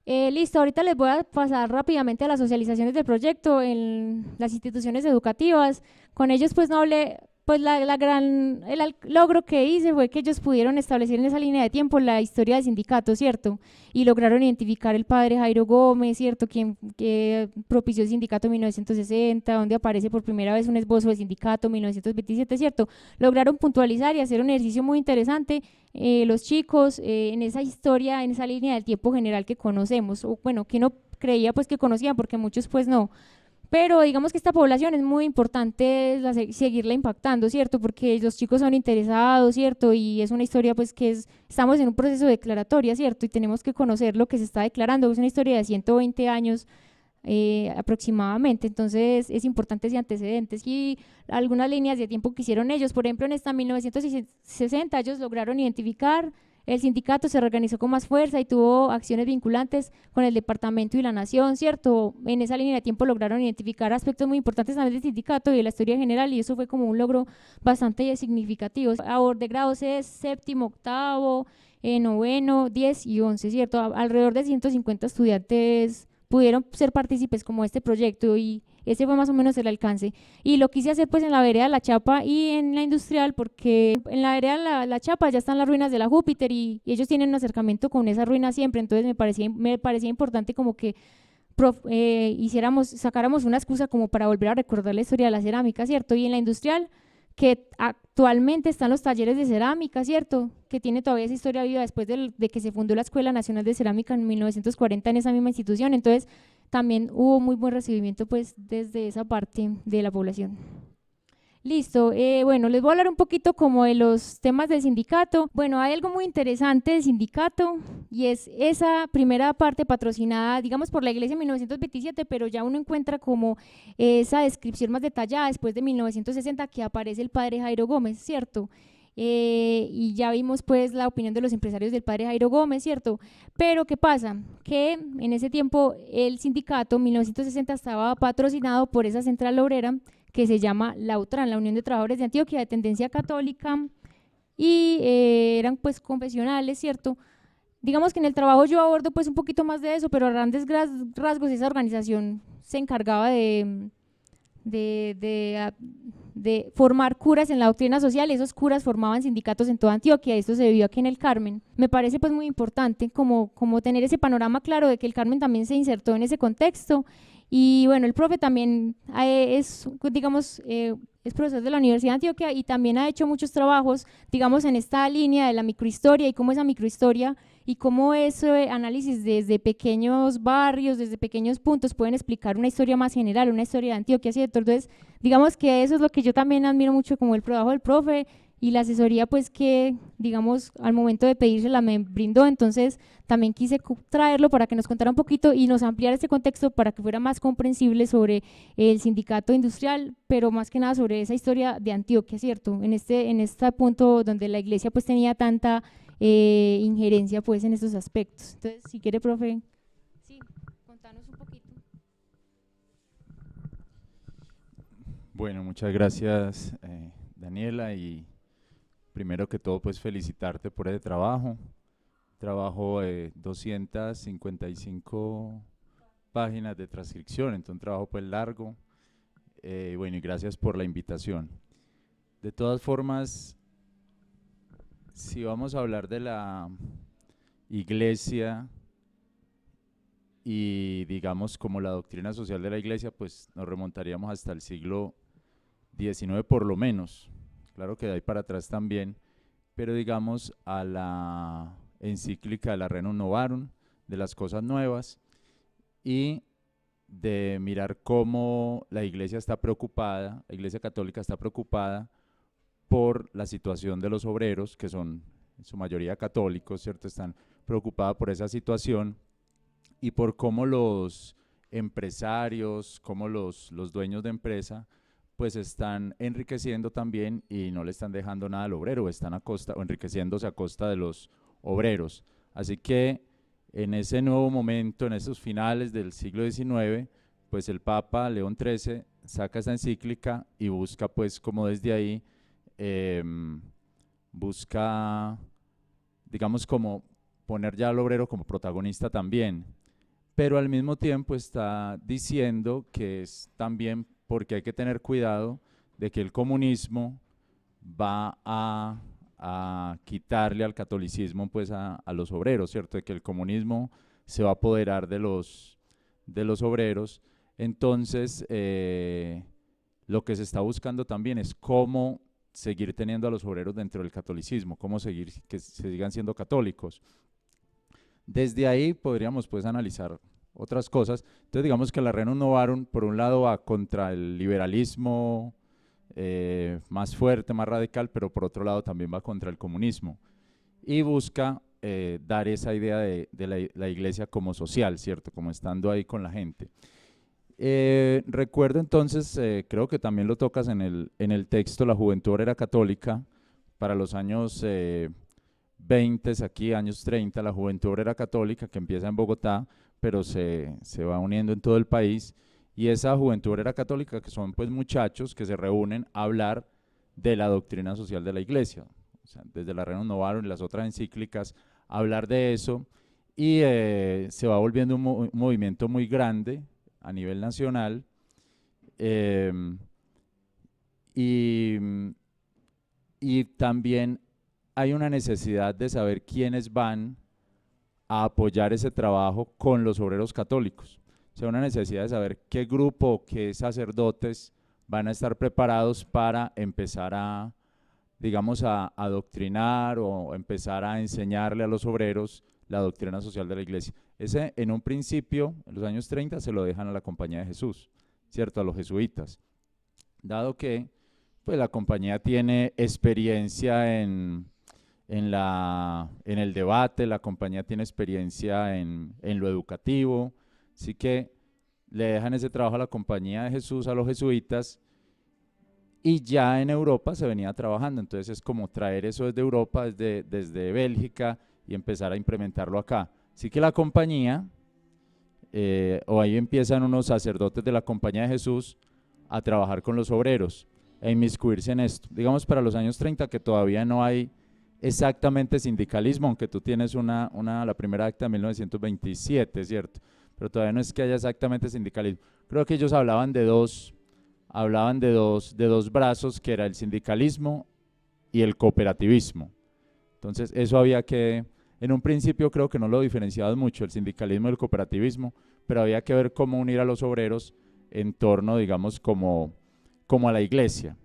Listo, ahorita les voy a pasar rápidamente a las socializaciones del proyecto en las instituciones educativas. Con ellos pues no hablé, pues el logro que hice fue que ellos pudieron establecer en esa línea de tiempo la historia del sindicato, ¿cierto? Y lograron identificar el padre Jairo Gómez, ¿cierto? Quien que propició el sindicato en 1960, donde aparece por primera vez un esbozo del sindicato en 1927, ¿cierto? Lograron puntualizar y hacer un ejercicio muy interesante los chicos en esa historia, en esa línea del tiempo general que conocemos, o bueno, que no creía pues que conocían, porque muchos pues no. Pero digamos que esta población es muy importante seguirla impactando, ¿cierto? Porque los chicos son interesados, ¿cierto? Y es una historia pues estamos en un proceso de declaratoria, ¿cierto? Y tenemos que conocer lo que se está declarando, es una historia de 120 años aproximadamente, entonces es importante ese antecedentes y algunas líneas de tiempo que hicieron ellos. Por ejemplo, en esta 1960 ellos lograron identificar, el sindicato se reorganizó con más fuerza y tuvo acciones vinculantes con el departamento y la nación, ¿cierto? En esa línea de tiempo lograron identificar aspectos muy importantes también del sindicato y de la historia general, y eso fue como un logro bastante significativo. De grados es séptimo, octavo, noveno, 10 y 11, ¿cierto? Alrededor de 150 estudiantes pudieron ser partícipes como este proyecto, y ese fue más o menos el alcance. Y lo quise hacer pues en la vereda de La Chapa y en la industrial, porque en la vereda de la Chapa ya están las ruinas de la Júpiter y ellos tienen un acercamiento con esas ruinas siempre, entonces me parecía importante como que sacáramos una excusa como para volver a recordar la historia de la cerámica, ¿cierto? Y en la industrial, que actualmente están los talleres de cerámica, ¿cierto? Que tiene todavía esa historia viva después de que se fundó la Escuela Nacional de Cerámica en 1940 en esa misma institución, entonces también hubo muy buen recibimiento pues desde esa parte de la población. Listo, bueno, les voy a hablar un poquito como de los temas del sindicato. Bueno, hay algo muy interesante del sindicato y es esa primera parte patrocinada, digamos, por la Iglesia en 1927, pero ya uno encuentra como esa descripción más detallada después de 1960 que aparece el padre Jairo Gómez, ¿cierto? Y ya vimos pues la opinión de los empresarios del padre Jairo Gómez, ¿cierto? Pero ¿qué pasa? Que en ese tiempo el sindicato en 1960 estaba patrocinado por esa central obrera que se llama la UTRAN, la Unión de Trabajadores de Antioquia, de tendencia católica, y eran pues confesionales, ¿cierto? Digamos que en el trabajo yo abordo pues un poquito más de eso, pero a grandes rasgos esa organización se encargaba de formar curas en la doctrina social, y esos curas formaban sindicatos en toda Antioquia. Esto se vivió aquí en el Carmen. Me parece pues muy importante como tener ese panorama claro de que el Carmen también se insertó en ese contexto. Y bueno, el profe también digamos, es profesor de la Universidad de Antioquia y también ha hecho muchos trabajos, digamos, en esta línea de la microhistoria y cómo esa microhistoria y cómo ese análisis desde pequeños barrios, desde pequeños puntos pueden explicar una historia más general, una historia de Antioquia, ¿cierto? Entonces, digamos que eso es lo que yo también admiro mucho como el trabajo del profe y la asesoría pues que, digamos, al momento de pedírsela me brindó. Entonces también quise traerlo para que nos contara un poquito y nos ampliara este contexto para que fuera más comprensible sobre el sindicato industrial, pero más que nada sobre esa historia de Antioquia, ¿cierto? En este punto donde la iglesia pues tenía tanta injerencia pues en estos aspectos. Entonces, si quiere, profe, sí, contanos un poquito. Bueno, muchas gracias Daniela, y primero que todo pues felicitarte por ese trabajo. trabajo de 255 páginas de transcripción, entonces un trabajo pues largo. Bueno, y gracias por la invitación. De todas formas, si vamos a hablar de la iglesia y digamos como la doctrina social de la iglesia, pues nos remontaríamos hasta el siglo XIX por lo menos. Claro que de ahí para atrás también, pero digamos a la encíclica de la Rerum Novarum, de las cosas nuevas, y de mirar cómo la iglesia está preocupada, la iglesia católica está preocupada por la situación de los obreros, que son en su mayoría católicos, ¿cierto? Están preocupados por esa situación y por cómo los empresarios, cómo los dueños de empresa, pues están enriqueciendo también y no le están dejando nada al obrero, están a costa, o enriqueciéndose a costa de los obreros. Así que en ese nuevo momento, en esos finales del siglo XIX, pues el Papa León XIII saca esa encíclica y busca pues como desde ahí, busca, digamos, como poner ya al obrero como protagonista también, pero al mismo tiempo está diciendo que es también porque hay que tener cuidado de que el comunismo va a quitarle al catolicismo pues a los obreros, ¿cierto? De que el comunismo se va a apoderar de los obreros. Entonces, lo que se está buscando también es cómo seguir teniendo a los obreros dentro del catolicismo, cómo seguir que sigan siendo católicos. Desde ahí podríamos pues analizar otras cosas. Entonces digamos que la Rerum Novarum por un lado va contra el liberalismo más fuerte, más radical, pero por otro lado también va contra el comunismo y busca dar esa idea de la iglesia como social, ¿cierto? Como estando ahí con la gente. Recuerdo entonces, creo que también lo tocas en el texto, la juventud obrera católica para los años 20, aquí años 30, la juventud obrera católica que empieza en Bogotá, pero se va uniendo en todo el país, y esa juventud obrera católica que son pues muchachos que se reúnen a hablar de la doctrina social de la iglesia, o sea, desde la Rerum Novarum y las otras encíclicas, hablar de eso, y se va volviendo un movimiento muy grande a nivel nacional, y también hay una necesidad de saber quiénes van a apoyar ese trabajo con los obreros católicos. O sea, una necesidad de saber qué grupo, qué sacerdotes van a estar preparados para empezar a, digamos, a adoctrinar o empezar a enseñarle a los obreros la doctrina social de la iglesia. Ese, en un principio, en los años 30, se lo dejan a la Compañía de Jesús, ¿cierto? A los jesuitas. Dado que pues, la compañía tiene experiencia en el debate, la compañía tiene experiencia en lo educativo, así que le dejan ese trabajo a la Compañía de Jesús, a los jesuitas, y ya en Europa se venía trabajando, entonces es como traer eso desde Europa, desde Bélgica, y empezar a implementarlo acá. Así que la compañía, o ahí empiezan unos sacerdotes de la Compañía de Jesús a trabajar con los obreros, e inmiscuirse en esto. Digamos para los años 30 que todavía no hay exactamente sindicalismo, aunque tú tienes la primera acta de 1927, ¿cierto? Pero todavía no es que haya exactamente sindicalismo. Creo que ellos hablaban de dos brazos, que era el sindicalismo y el cooperativismo. Entonces eso había que, en un principio creo que no lo diferenciaban mucho, el sindicalismo y el cooperativismo, pero había que ver cómo unir a los obreros en torno, digamos, como a la iglesia.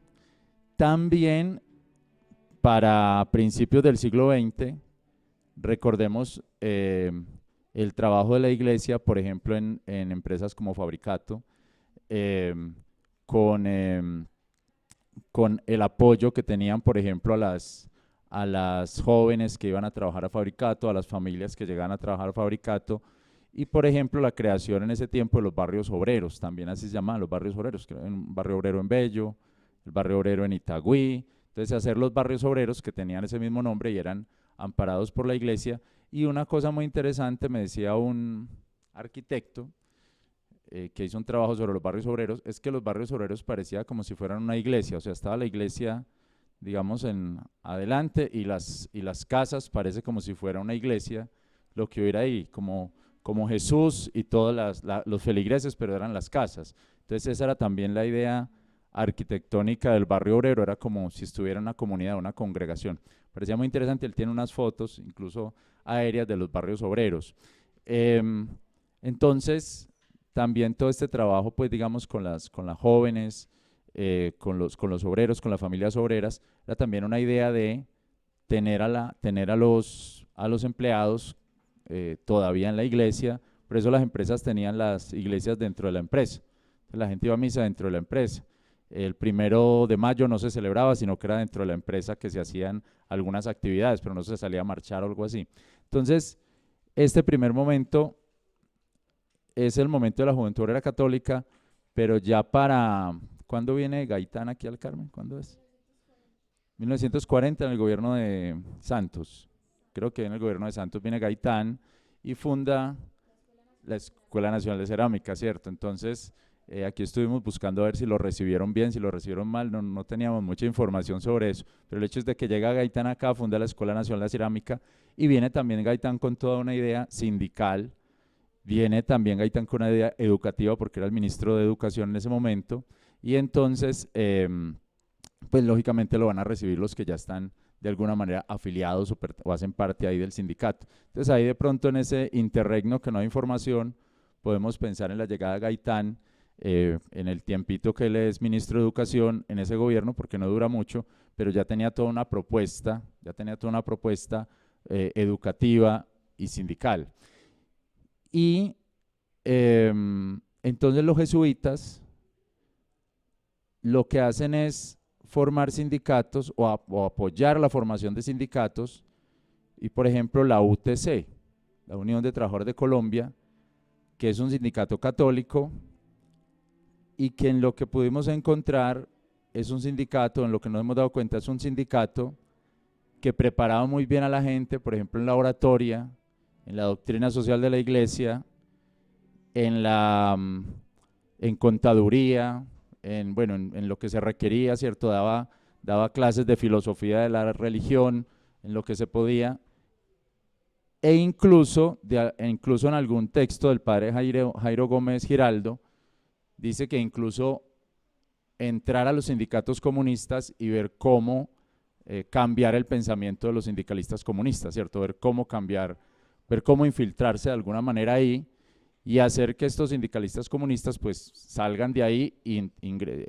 También para principios del siglo XX, recordemos el trabajo de la iglesia, por ejemplo, en empresas como Fabricato, con el apoyo que tenían, por ejemplo, a las jóvenes que iban a trabajar a Fabricato, a las familias que llegaban a trabajar a Fabricato, y por ejemplo la creación en ese tiempo de los barrios obreros, también así se llamaban los barrios obreros, que era un barrio obrero en Bello, el barrio obrero en Itagüí. Entonces hacer los barrios obreros que tenían ese mismo nombre y eran amparados por la iglesia. Y una cosa muy interesante, me decía un arquitecto que hizo un trabajo sobre los barrios obreros, es que los barrios obreros parecía como si fueran una iglesia, o sea, estaba la iglesia digamos, en adelante, y las casas parece como si fuera una iglesia, lo que hubiera ahí, como Jesús y todos los feligreses, pero eran las casas. Entonces esa era también la idea arquitectónica del barrio obrero, era como si estuviera una comunidad, una congregación. Parecía muy interesante, él tiene unas fotos, incluso aéreas, de los barrios obreros. Entonces, también todo este trabajo, pues digamos, con las jóvenes, con los obreros, con las familias obreras, era también una idea de tener a los empleados todavía en la iglesia. Por eso las empresas tenían las iglesias dentro de la empresa. Entonces, la gente iba a misa dentro de la empresa. El 1 de mayo no se celebraba, sino que era dentro de la empresa que se hacían algunas actividades, pero no se salía a marchar o algo así. Entonces, este primer momento es el momento de la Juventud Obrera Católica, pero ya para… ¿Cuándo viene Gaitán aquí al Carmen? ¿Cuándo es? 1940, en el gobierno de Santos. Creo que en el gobierno de Santos viene Gaitán y funda la Escuela Nacional de Cerámica, ¿cierto? Entonces, aquí estuvimos buscando a ver si lo recibieron bien, si lo recibieron mal, no teníamos mucha información sobre eso, pero el hecho es de que llega Gaitán acá, funda la Escuela Nacional de Cerámica, y viene también Gaitán con toda una idea sindical, viene también Gaitán con una idea educativa, porque era el ministro de Educación en ese momento, y entonces, pues lógicamente lo van a recibir los que ya están de alguna manera afiliados o hacen parte ahí del sindicato. Entonces ahí de pronto en ese interregno que no hay información, podemos pensar en la llegada de Gaitán, en el tiempito que él es ministro de Educación en ese gobierno, porque no dura mucho, pero ya tenía toda una propuesta, educativa y sindical. Y entonces los jesuitas lo que hacen es formar sindicatos o apoyar la formación de sindicatos, y por ejemplo la UTC, la Unión de Trabajadores de Colombia, que es un sindicato católico y que en lo que pudimos encontrar es un sindicato, en lo que nos hemos dado cuenta es un sindicato que preparaba muy bien a la gente, por ejemplo en la oratoria, en la doctrina social de la iglesia, en contaduría, en lo que se requería, ¿cierto? Daba clases de filosofía de la religión, en lo que se podía, e incluso en algún texto del padre Jairo Gómez Giraldo, dice que incluso entrar a los sindicatos comunistas y ver cómo cambiar el pensamiento de los sindicalistas comunistas, ¿cierto? Ver cómo infiltrarse de alguna manera ahí, y hacer que estos sindicalistas comunistas pues salgan de ahí, y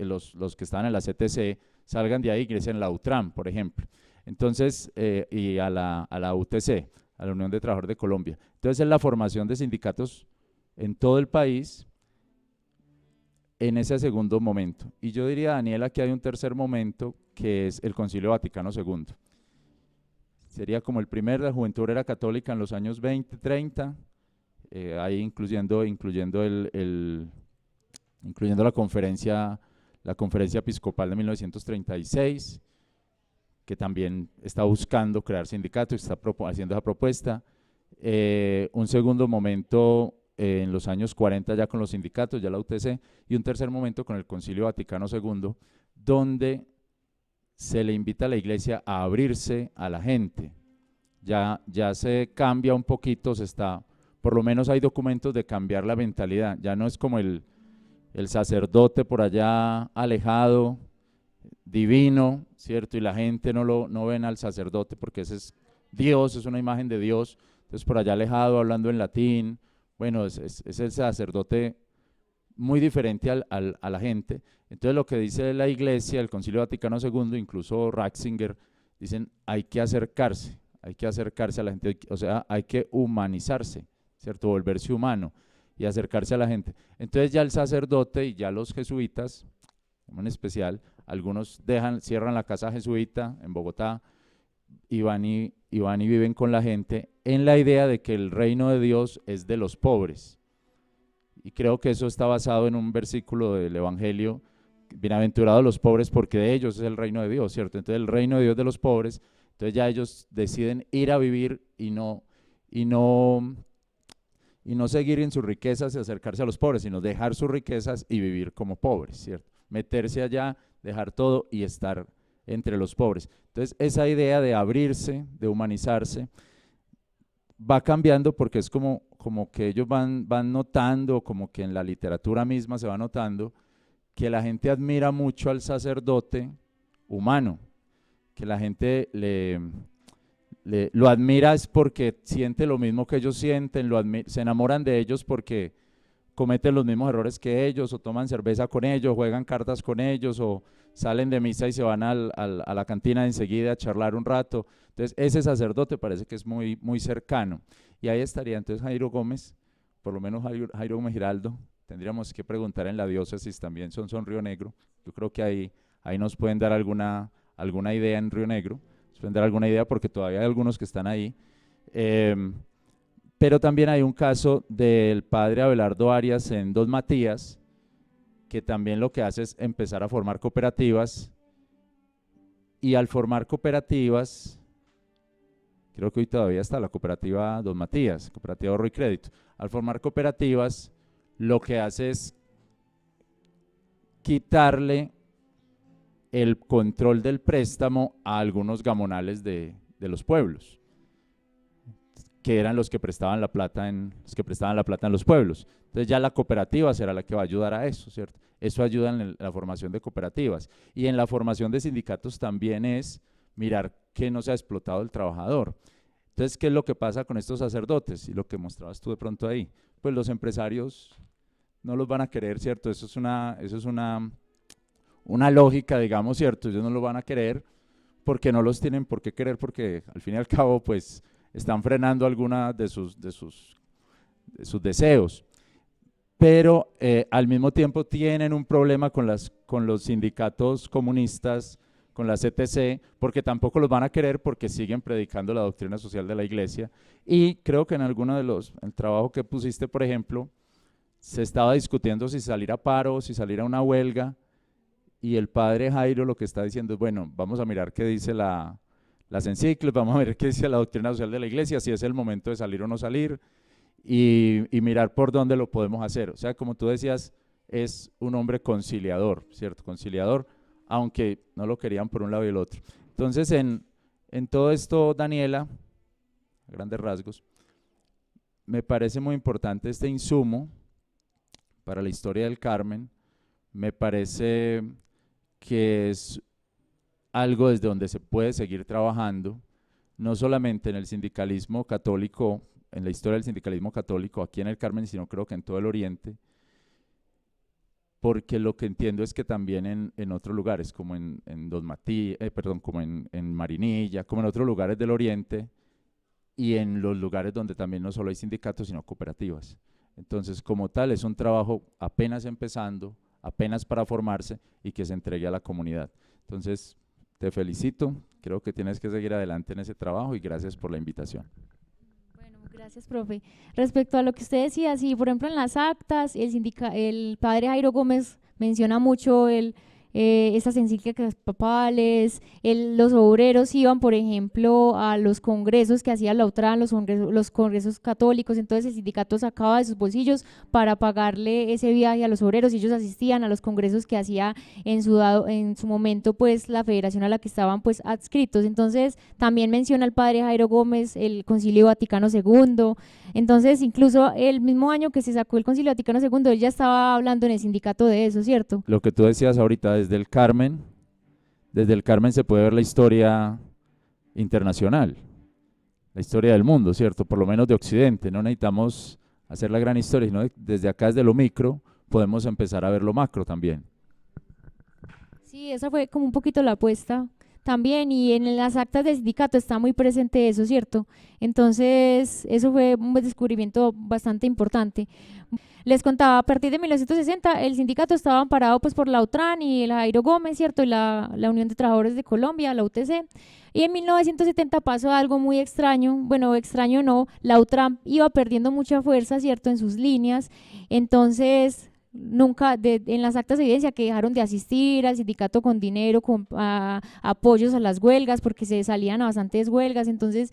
los que estaban en la CTC salgan de ahí y ingresen a la UTRAM, por ejemplo. Entonces, y a la UTC, a la Unión de Trabajadores de Colombia. Entonces es la formación de sindicatos en todo el país en ese segundo momento. Y yo diría, Daniela, que hay un tercer momento, que es el Concilio Vaticano II. Sería como el primer de la Juventud Obrera Católica en los años 20, 30, ahí incluyendo la conferencia episcopal de 1936, que también está buscando crear sindicatos, está haciendo esa propuesta. Un segundo momento en los años 40 ya con los sindicatos, ya la UTC, y un tercer momento con el Concilio Vaticano II, donde se le invita a la iglesia a abrirse a la gente. Ya se cambia un poquito, por lo menos hay documentos de cambiar la mentalidad, ya no es como el sacerdote por allá alejado, divino, ¿cierto? Y la gente no ven al sacerdote porque ese es Dios, es una imagen de Dios, entonces por allá alejado, hablando en latín, bueno, es el sacerdote muy diferente a la gente. Entonces lo que dice la iglesia, el Concilio Vaticano II, incluso Ratzinger, dicen hay que acercarse a la gente, o sea, hay que humanizarse, ¿cierto? Volverse humano y acercarse a la gente. Entonces ya el sacerdote y ya los jesuitas, en especial, algunos cierran la casa jesuita en Bogotá y van y viven con la gente en la idea de que el reino de Dios es de los pobres. Y creo que eso está basado en un versículo del Evangelio: bienaventurados los pobres porque de ellos es el reino de Dios, ¿cierto? Entonces el reino de Dios de los pobres, entonces ya ellos deciden ir a vivir y no seguir en sus riquezas y acercarse a los pobres, sino dejar sus riquezas y vivir como pobres, ¿cierto? Meterse allá, dejar todo y estar entre los pobres. Entonces, esa idea de abrirse, de humanizarse, va cambiando porque es como que ellos van notando, como que en la literatura misma se va notando, que la gente admira mucho al sacerdote humano, que la gente lo admira es porque siente lo mismo que ellos sienten, se enamoran de ellos porque cometen los mismos errores que ellos, o toman cerveza con ellos, juegan cartas con ellos, o salen de misa y se van a la cantina enseguida a charlar un rato. Entonces ese sacerdote parece que es muy, muy cercano. Y ahí estaría entonces Jairo Gómez, por lo menos Jairo Gómez Giraldo. Tendríamos que preguntar en la diócesis también, son Río Negro. Yo creo que ahí nos pueden dar alguna idea en Río Negro, nos pueden dar alguna idea porque todavía hay algunos que están ahí. Pero también hay un caso del padre Abelardo Arias en Dos Matías, que también lo que hace es empezar a formar cooperativas, y al formar cooperativas, creo que hoy todavía está la cooperativa Dos Matías, cooperativa Ahorro y Crédito, al formar cooperativas lo que hace es quitarle el control del préstamo a algunos gamonales de los pueblos, que eran los que prestaban la plata en los pueblos. Entonces ya la cooperativa será la que va a ayudar a eso, ¿cierto? Eso ayuda en la formación de cooperativas. Y en la formación de sindicatos también es mirar que no se ha explotado el trabajador. Entonces, ¿qué es lo que pasa con estos sacerdotes? Y lo que mostrabas tú de pronto ahí. Pues los empresarios no los van a querer, ¿cierto? Eso es una lógica, digamos, ¿cierto? Ellos no lo van a querer porque no los tienen por qué querer, porque al fin y al cabo, pues, están frenando algunas de sus deseos. Pero al mismo tiempo tienen un problema con los sindicatos comunistas, con la CTC, porque tampoco los van a querer porque siguen predicando la doctrina social de la iglesia. Y creo que en alguno el trabajo que pusiste, por ejemplo, se estaba discutiendo si salir a paro, si salir a una huelga, y el padre Jairo lo que está diciendo es, bueno, vamos a mirar qué dice las encíclicas, vamos a ver qué dice la doctrina social de la iglesia, si es el momento de salir o no salir, y mirar por dónde lo podemos hacer. O sea, como tú decías, es un hombre conciliador, ¿cierto? Conciliador, aunque no lo querían por un lado y el otro. Entonces, en todo esto, Daniela, a grandes rasgos, me parece muy importante este insumo para la historia del Carmen. Me parece que es algo desde donde se puede seguir trabajando, no solamente en el sindicalismo católico, en la historia del sindicalismo católico aquí en el Carmen, sino creo que en todo el Oriente, porque lo que entiendo es que también en otros lugares, como en como en Marinilla, como en otros lugares del Oriente, y en los lugares donde también no solo hay sindicatos, sino cooperativas. Entonces, como tal, es un trabajo apenas empezando, apenas para formarse y que se entregue a la comunidad. Entonces, te felicito, creo que tienes que seguir adelante en ese trabajo y gracias por la invitación. Bueno, gracias, profe. Respecto a lo que usted decía, sí, por ejemplo, en las actas, el padre Jairo Gómez menciona mucho estas encíclicas papales, los obreros iban, por ejemplo, a los congresos que hacía la UTRAN, los congresos católicos, entonces el sindicato sacaba de sus bolsillos para pagarle ese viaje a los obreros y ellos asistían a los congresos que hacía en su momento pues la federación a la que estaban pues adscritos. Entonces también menciona el padre Jairo Gómez el Concilio Vaticano II, entonces incluso el mismo año que se sacó el Concilio Vaticano II él ya estaba hablando en el sindicato de eso, ¿cierto? Lo que tú decías ahorita, desde el Carmen se puede ver la historia internacional, la historia del mundo, ¿cierto? Por lo menos de Occidente, no necesitamos hacer la gran historia, sino desde acá, desde lo micro, podemos empezar a ver lo macro también. Sí, esa fue como un poquito la apuesta también, y en las actas del sindicato está muy presente eso, ¿cierto? Entonces, eso fue un descubrimiento bastante importante. Les contaba, a partir de 1960 el sindicato estaba amparado pues por la UTRAN y el Jairo Gómez, ¿cierto? Y la Unión de Trabajadores de Colombia, la UTC. Y en 1970 pasó algo muy extraño, bueno, extraño no, la UTRAN iba perdiendo mucha fuerza, ¿cierto? En sus líneas, entonces nunca, en las actas de evidencia que dejaron de asistir al sindicato con dinero, con apoyos a las huelgas, porque se salían a bastantes huelgas, entonces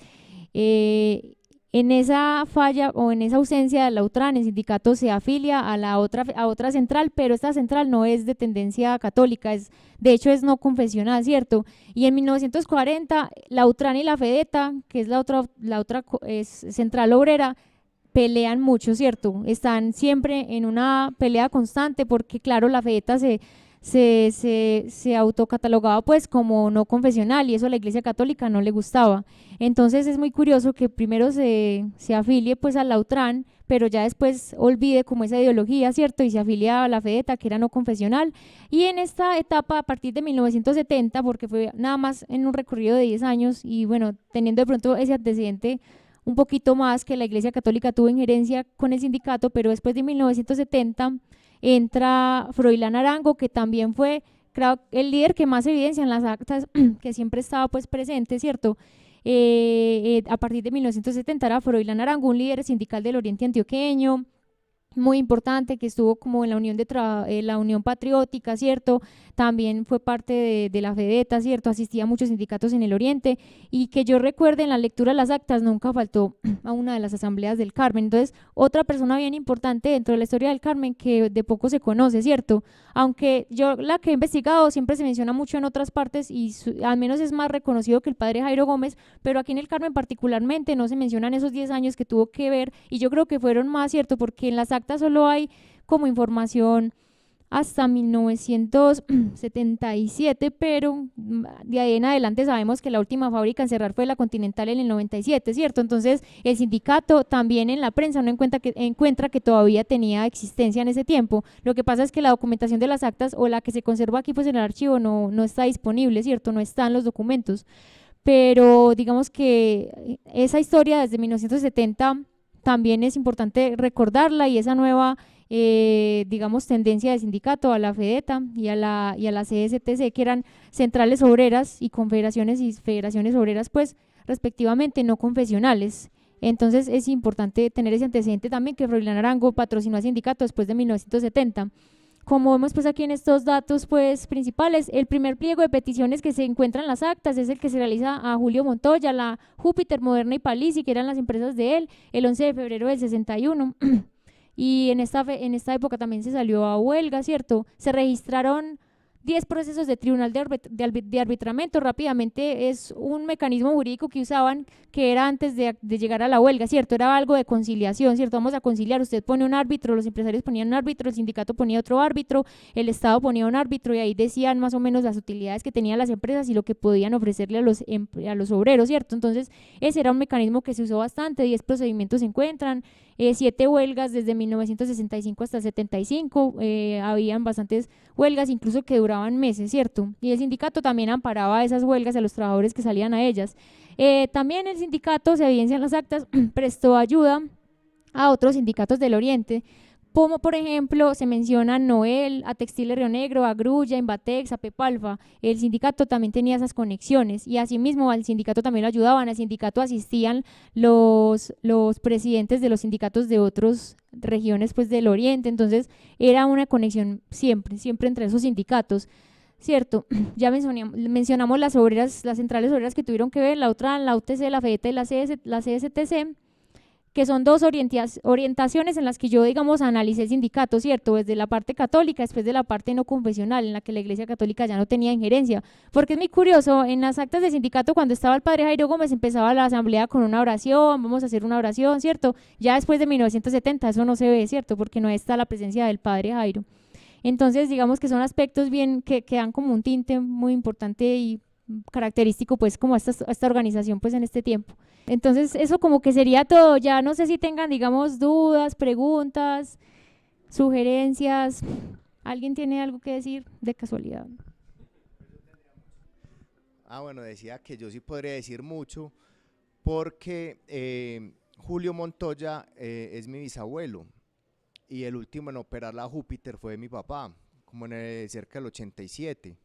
En esa falla o en esa ausencia de la UTRAN, el sindicato se afilia a otra central, pero esta central no es de tendencia católica, de hecho es no confesional, ¿cierto? Y en 1940 la UTRAN y la FEDETA, que es es central obrera, pelean mucho, ¿cierto? Están siempre en una pelea constante porque, claro, la FEDETA se autocatalogaba pues como no confesional y eso a la Iglesia Católica no le gustaba. Entonces es muy curioso que primero se afilie pues a la UTRAN, pero ya después olvide como esa ideología, ¿cierto? Y se afilia a la FEDETA, que era no confesional. Y en esta etapa, a partir de 1970, porque fue nada más en un recorrido de 10 años y bueno, teniendo de pronto ese antecedente un poquito más que la Iglesia Católica tuvo injerencia con el sindicato, pero después de 1970 entra Froilán Arango, que también fue, creo, el líder que más evidencia en las actas, que siempre estaba pues presente, ¿cierto? A partir de 1970 era Froilán Arango, un líder sindical del Oriente Antioqueño, muy importante, que estuvo como en la Unión la Unión Patriótica, ¿cierto? También fue parte de la FEDETA, ¿cierto? Asistía a muchos sindicatos en el Oriente y que yo recuerde en la lectura de las actas nunca faltó a una de las asambleas del Carmen. Entonces, otra persona bien importante dentro de la historia del Carmen que de poco se conoce, ¿cierto? Aunque yo la que he investigado siempre se menciona mucho en otras partes y al menos es más reconocido que el padre Jairo Gómez, pero aquí en el Carmen particularmente no se mencionan esos 10 años que tuvo que ver y yo creo que fueron más, ¿cierto? Porque en las actas solo hay como información hasta 1977, pero de ahí en adelante sabemos que la última fábrica en cerrar fue la Continental en el 97, ¿cierto? Entonces el sindicato también en la prensa no encuentra que todavía tenía existencia en ese tiempo. Lo que pasa es que la documentación de las actas o la que se conserva aquí pues en el archivo no está disponible, ¿cierto? No están los documentos, pero digamos que esa historia desde 1970 también es importante recordarla y esa nueva digamos, tendencia de sindicato a la FEDETA y a la CSTC, que eran centrales obreras y confederaciones y federaciones obreras, pues, respectivamente, no confesionales. Entonces es importante tener ese antecedente también que Froilán Arango patrocinó al sindicato después de 1970. Como vemos pues aquí en estos datos pues principales, el primer pliego de peticiones que se encuentra en las actas es el que se realiza a Julio Montoya, la Júpiter, Moderna y Palisi, que eran las empresas de él, el 11 de febrero del 61. Y en esta época también se salió a huelga, ¿cierto? Se registraron 10 procesos de tribunal de arbitramiento. Rápidamente es un mecanismo jurídico que usaban que era antes de llegar a la huelga, ¿cierto? Era algo de conciliación, ¿cierto? Vamos a conciliar, usted pone un árbitro, los empresarios ponían un árbitro, el sindicato ponía otro árbitro, el Estado ponía un árbitro y ahí decían más o menos las utilidades que tenían las empresas y lo que podían ofrecerle a los obreros, ¿cierto? Entonces ese era un mecanismo que se usó bastante, 10 procedimientos se encuentran, 7 huelgas desde 1965 hasta el 75, habían bastantes huelgas incluso que duraban meses, ¿cierto? Y el sindicato también amparaba esas huelgas a los trabajadores que salían a ellas. También el sindicato, se evidencia en las actas, prestó ayuda a otros sindicatos del Oriente, como por ejemplo se menciona a Noel, a Textiles Río Negro, a Grulla, Invatex, a Pepalfa. El sindicato también tenía esas conexiones y asimismo al sindicato también lo ayudaban, al sindicato asistían los presidentes de los sindicatos de otras regiones pues del Oriente, entonces era una conexión siempre, siempre entre esos sindicatos. Cierto, ya mencionamos las obreras, las centrales obreras que tuvieron que ver, la otra, la UTC, la FEDETA y la CSTC, que son dos orientaciones en las que yo, digamos, analicé el sindicato, ¿cierto? Desde la parte católica, después de la parte no confesional, en la que la Iglesia Católica ya no tenía injerencia. Porque es muy curioso, en las actas del sindicato, cuando estaba el padre Jairo Gómez, empezaba la asamblea con una oración, vamos a hacer una oración, ¿cierto? Ya después de 1970 eso no se ve, ¿cierto? Porque no está la presencia del padre Jairo. Entonces, digamos que son aspectos bien que dan como un tinte muy importante y característico pues como a esta organización pues en este tiempo. Entonces eso como que sería todo, ya no sé si tengan digamos dudas, preguntas, sugerencias, ¿alguien tiene algo que decir de casualidad? Bueno, decía que yo sí podría decir mucho porque Julio Montoya es mi bisabuelo y el último en operar la Júpiter fue mi papá, como cerca del 87.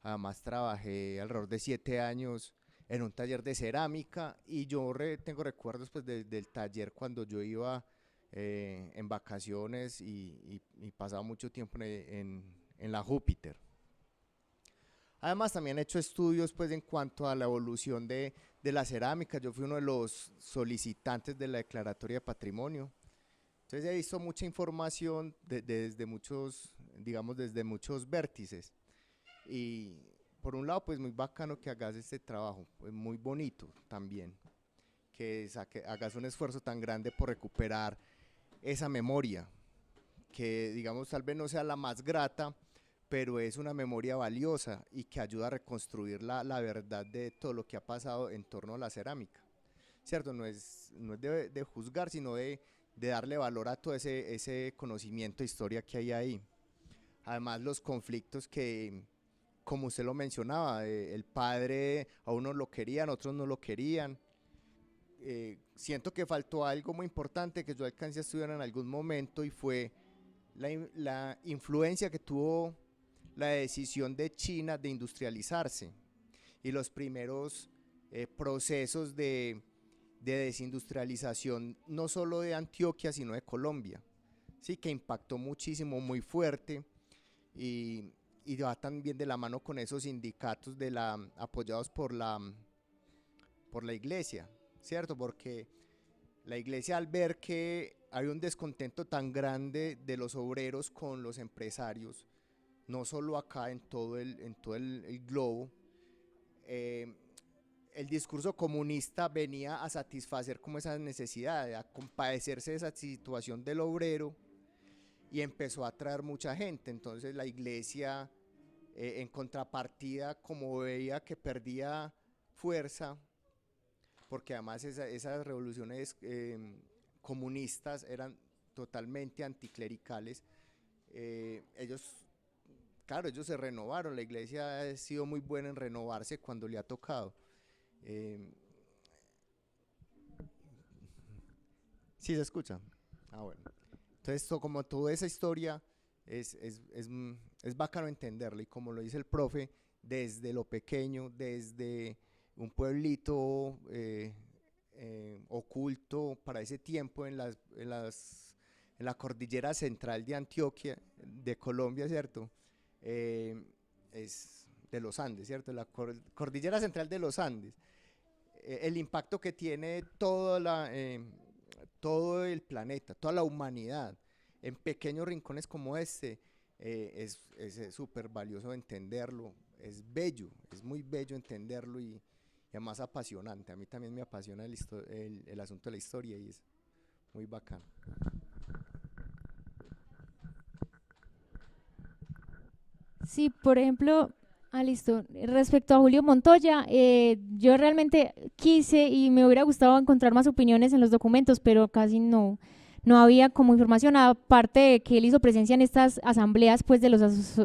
Además trabajé alrededor de 7 años en un taller de cerámica y yo tengo recuerdos pues del taller cuando yo iba en vacaciones y pasaba mucho tiempo en la Júpiter. Además también he hecho estudios pues en cuanto a la evolución de de la cerámica, yo fui uno de los solicitantes de la declaratoria de patrimonio. Entonces he visto mucha información desde muchos, digamos, desde muchos vértices. Y por un lado, pues muy bacano que hagas este trabajo, pues muy bonito también, que hagas un esfuerzo tan grande por recuperar esa memoria, que digamos tal vez no sea la más grata, pero es una memoria valiosa y que ayuda a reconstruir la verdad de todo lo que ha pasado en torno a la cerámica, ¿cierto? No es de juzgar, sino de darle valor a todo ese conocimiento e historia que hay ahí. Además, los conflictos que, como usted lo mencionaba, el padre a unos lo querían, otros no lo querían. Siento que faltó algo muy importante que yo alcancé a estudiar en algún momento, y fue la influencia que tuvo la decisión de China de industrializarse y los primeros procesos de desindustrialización, no solo de Antioquia, sino de Colombia, ¿sí? Que impactó muchísimo, muy fuerte, y va también de la mano con esos sindicatos apoyados por la iglesia, ¿cierto? Porque la iglesia, al ver que hay un descontento tan grande de los obreros con los empresarios, no solo acá, en todo el globo, el discurso comunista venía a satisfacer como esa necesidad, a compadecerse de esa situación del obrero, y empezó a atraer mucha gente. Entonces la iglesia, en contrapartida, como veía que perdía fuerza, porque además esas revoluciones comunistas eran totalmente anticlericales, ellos se renovaron. La iglesia ha sido muy buena en renovarse cuando le ha tocado. ¿Sí se escucha? Ah, bueno. Entonces, como toda esa historia es bacano entenderla, y como lo dice el profe, desde lo pequeño, desde un pueblito oculto para ese tiempo en la cordillera central de Antioquia, de Colombia, ¿cierto? Es de los Andes, ¿cierto? La cordillera central de los Andes. El impacto que tiene todo el planeta, toda la humanidad, en pequeños rincones como este, es súper valioso entenderlo. Es bello, es muy bello entenderlo, y además apasionante. A mí también me apasiona el asunto de la historia, y es muy bacano. Sí, por ejemplo, listo. Respecto a Julio Montoya, yo realmente quise y me hubiera gustado encontrar más opiniones en los documentos, pero casi no había como información, aparte de que él hizo presencia en estas asambleas pues de los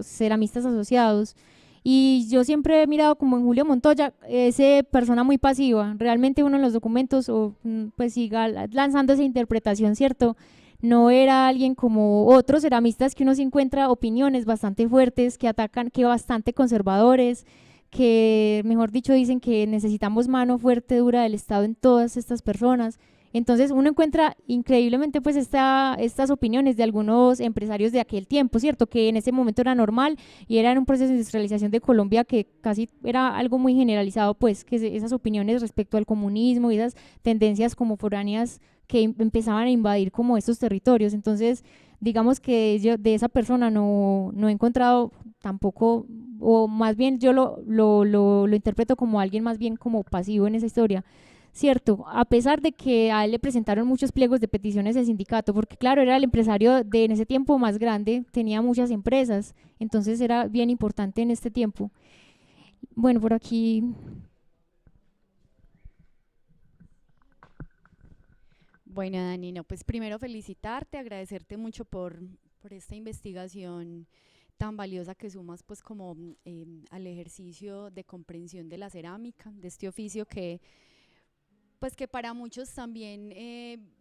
ceramistas asociados. Y yo siempre he mirado como en Julio Montoya ese persona muy pasiva. Realmente uno en los documentos, o pues siga lanzando esa interpretación, ¿cierto? No era alguien como otros ceramistas que uno se encuentra opiniones bastante fuertes, que atacan, que bastante conservadores, que mejor dicho dicen que necesitamos mano fuerte, dura del Estado en todas estas personas. Entonces uno encuentra increíblemente pues estas opiniones de algunos empresarios de aquel tiempo, ¿cierto? Que en ese momento era normal y era en un proceso de industrialización de Colombia que casi era algo muy generalizado, pues que esas opiniones respecto al comunismo y esas tendencias como foráneas que empezaban a invadir como estos territorios. Entonces digamos que yo de esa persona no he encontrado tampoco, o más bien yo lo interpreto como alguien más bien como pasivo en esa historia. Cierto, a pesar de que a él le presentaron muchos pliegos de peticiones del sindicato, porque claro, era el empresario en ese tiempo más grande, tenía muchas empresas, entonces era bien importante en este tiempo. Bueno, por aquí. Bueno, Dani, no, pues primero felicitarte, agradecerte mucho por esta investigación tan valiosa que sumas pues como al ejercicio de comprensión de la cerámica, de este oficio que pues que para muchos también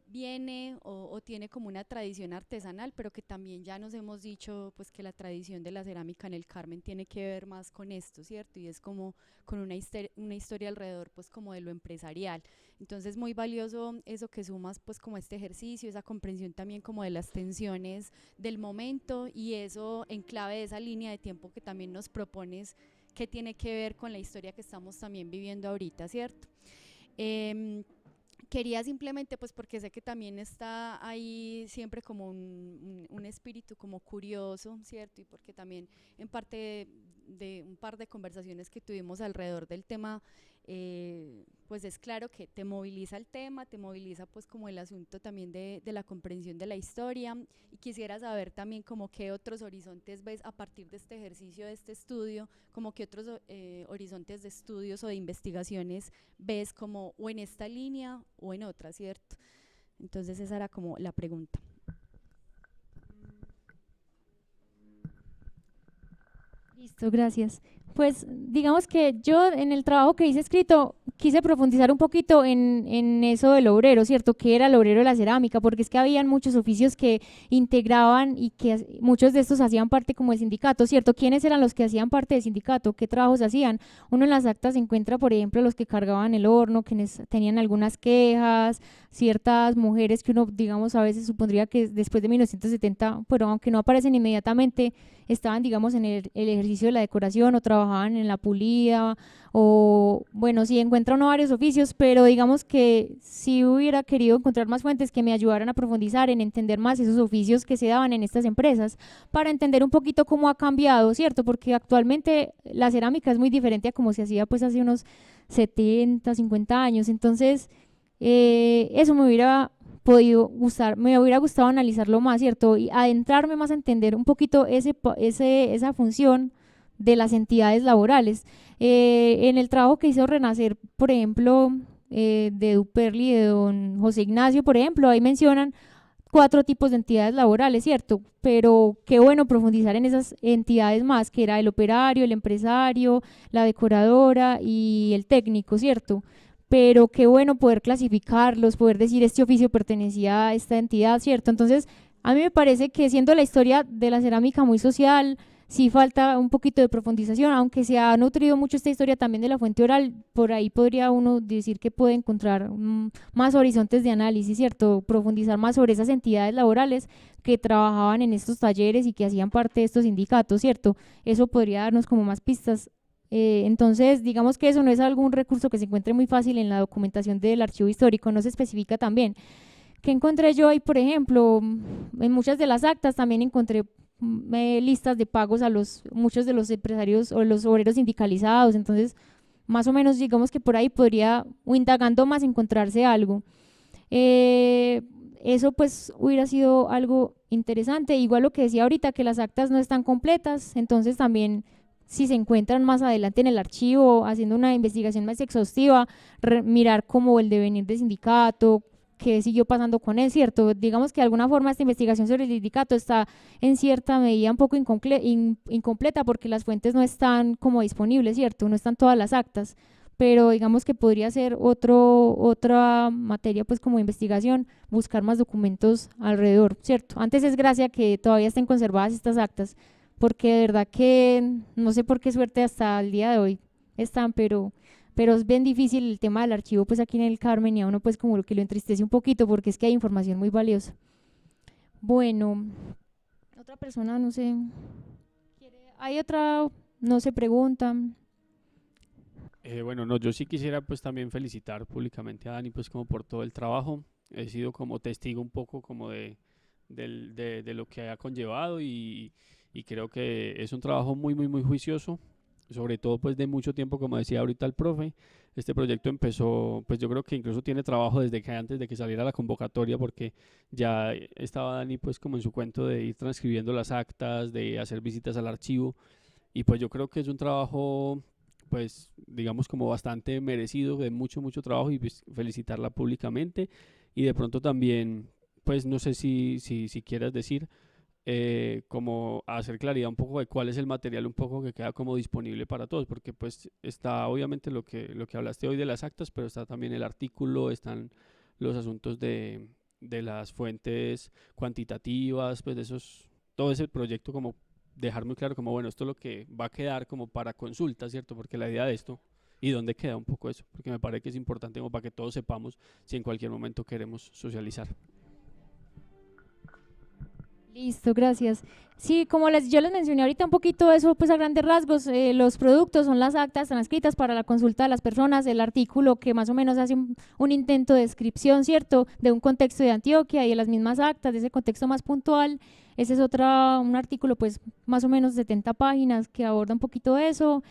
viene o tiene como una tradición artesanal, pero que también ya nos hemos dicho pues que la tradición de la cerámica en el Carmen tiene que ver más con esto, ¿cierto? Y es como con una historia alrededor pues como de lo empresarial. Entonces muy valioso eso que sumas pues como este ejercicio, esa comprensión también como de las tensiones del momento, y eso en clave de esa línea de tiempo que también nos propones, que tiene que ver con la historia que estamos también viviendo ahorita, ¿cierto? Quería simplemente, pues porque sé que también está ahí siempre como un espíritu como curioso, ¿cierto? Y porque también en parte de un par de conversaciones que tuvimos alrededor del tema, pues es claro que te moviliza el tema, te moviliza pues como el asunto también de la comprensión de la historia, y quisiera saber también como qué otros horizontes ves a partir de este ejercicio, de este estudio, como qué otros horizontes de estudios o de investigaciones ves como o en esta línea o en otra, ¿cierto? Entonces esa era como la pregunta. Listo, gracias. Pues digamos que yo en el trabajo que hice escrito quise profundizar un poquito en eso del obrero, ¿cierto? ¿Qué era el obrero de la cerámica? Porque es que habían muchos oficios que integraban y que muchos de estos hacían parte como del sindicato, ¿cierto? ¿Quiénes eran los que hacían parte del sindicato? ¿Qué trabajos hacían? Uno en las actas se encuentra, por ejemplo, los que cargaban el horno, quienes tenían algunas quejas, ciertas mujeres que uno, digamos, a veces supondría que después de 1970, pero aunque no aparecen inmediatamente, estaban, digamos, en el ejercicio de la decoración o trabajaban en la pulida, o bueno, sí encuentra uno varios oficios, pero digamos que sí hubiera querido encontrar más fuentes que me ayudaran a profundizar en entender más esos oficios que se daban en estas empresas, para entender un poquito cómo ha cambiado, ¿cierto? Porque actualmente la cerámica es muy diferente a como se hacía pues hace unos 70, 50 años, entonces eso me hubiera podido gustar, me hubiera gustado analizarlo más, ¿cierto? Y adentrarme más a entender un poquito esa función de las entidades laborales. En el trabajo que hizo Renacer, por ejemplo, de Duperli, de don José Ignacio, por ejemplo, ahí mencionan 4 tipos de entidades laborales, ¿cierto? Pero qué bueno profundizar en esas entidades más, que era el operario, el empresario, la decoradora y el técnico, ¿cierto? Pero qué bueno poder clasificarlos, poder decir este oficio pertenecía a esta entidad, ¿cierto? Entonces, a mí me parece que siendo la historia de la cerámica muy social, sí falta un poquito de profundización, aunque se ha nutrido mucho esta historia también de la fuente oral, por ahí podría uno decir que puede encontrar más horizontes de análisis, ¿cierto? Profundizar más sobre esas entidades laborales que trabajaban en estos talleres y que hacían parte de estos sindicatos, ¿cierto? Eso podría darnos como más pistas. Entonces, digamos que eso no es algún recurso que se encuentre muy fácil en la documentación del archivo histórico, no se especifica también. ¿Qué encontré yo ahí, por ejemplo? En muchas de las actas también encontré listas de pagos a muchos de los empresarios o los obreros sindicalizados, entonces más o menos digamos que por ahí podría, o indagando más, encontrarse algo. Eso pues hubiera sido algo interesante, igual lo que decía ahorita, que las actas no están completas, entonces también si se encuentran más adelante en el archivo, haciendo una investigación más exhaustiva, mirar como el devenir del sindicato, qué siguió pasando con él, ¿cierto? Digamos que de alguna forma esta investigación sobre el sindicato está en cierta medida un poco incompleta porque las fuentes no están como disponibles, ¿cierto? No están todas las actas, pero digamos que podría ser otra materia pues como investigación, buscar más documentos alrededor, ¿cierto? Antes es gracia que todavía estén conservadas estas actas, porque de verdad que no sé por qué suerte hasta el día de hoy están, pero es bien difícil el tema del archivo pues aquí en el Carmen, y a uno pues como lo que lo entristece un poquito porque es que hay información muy valiosa. Bueno, otra persona, no sé, hay otra, no se pregunta. Bueno, no, yo sí quisiera pues también felicitar públicamente a Dani pues como por todo el trabajo. He sido como testigo un poco como de lo que ha conllevado y creo que es un trabajo muy juicioso, sobre todo pues de mucho tiempo, como decía ahorita el profe. Este proyecto empezó, pues yo creo que incluso tiene trabajo desde que antes de que saliera la convocatoria, porque ya estaba Dani pues como en su cuento de ir transcribiendo las actas, de hacer visitas al archivo, y pues yo creo que es un trabajo pues digamos como bastante merecido, de mucho trabajo, y pues felicitarla públicamente. Y de pronto también pues no sé si quieras decir como hacer claridad un poco de cuál es el material un poco que queda como disponible para todos, porque pues está obviamente lo que hablaste hoy de las actas, pero está también el artículo, están los asuntos de las fuentes cuantitativas, pues de esos, todo ese proyecto, como dejar muy claro como bueno, esto es lo que va a quedar como para consulta, ¿cierto? Porque la idea de esto, y dónde queda un poco eso, porque me parece que es importante como para que todos sepamos si en cualquier momento queremos socializar. Listo, gracias. Sí, como yo les mencioné ahorita un poquito eso, pues a grandes rasgos, los productos son las actas transcritas para la consulta de las personas, el artículo que más o menos hace un intento de descripción, ¿cierto?, de un contexto de Antioquia y de las mismas actas, de ese contexto más puntual. Ese es un artículo pues más o menos 70 páginas que aborda un poquito eso.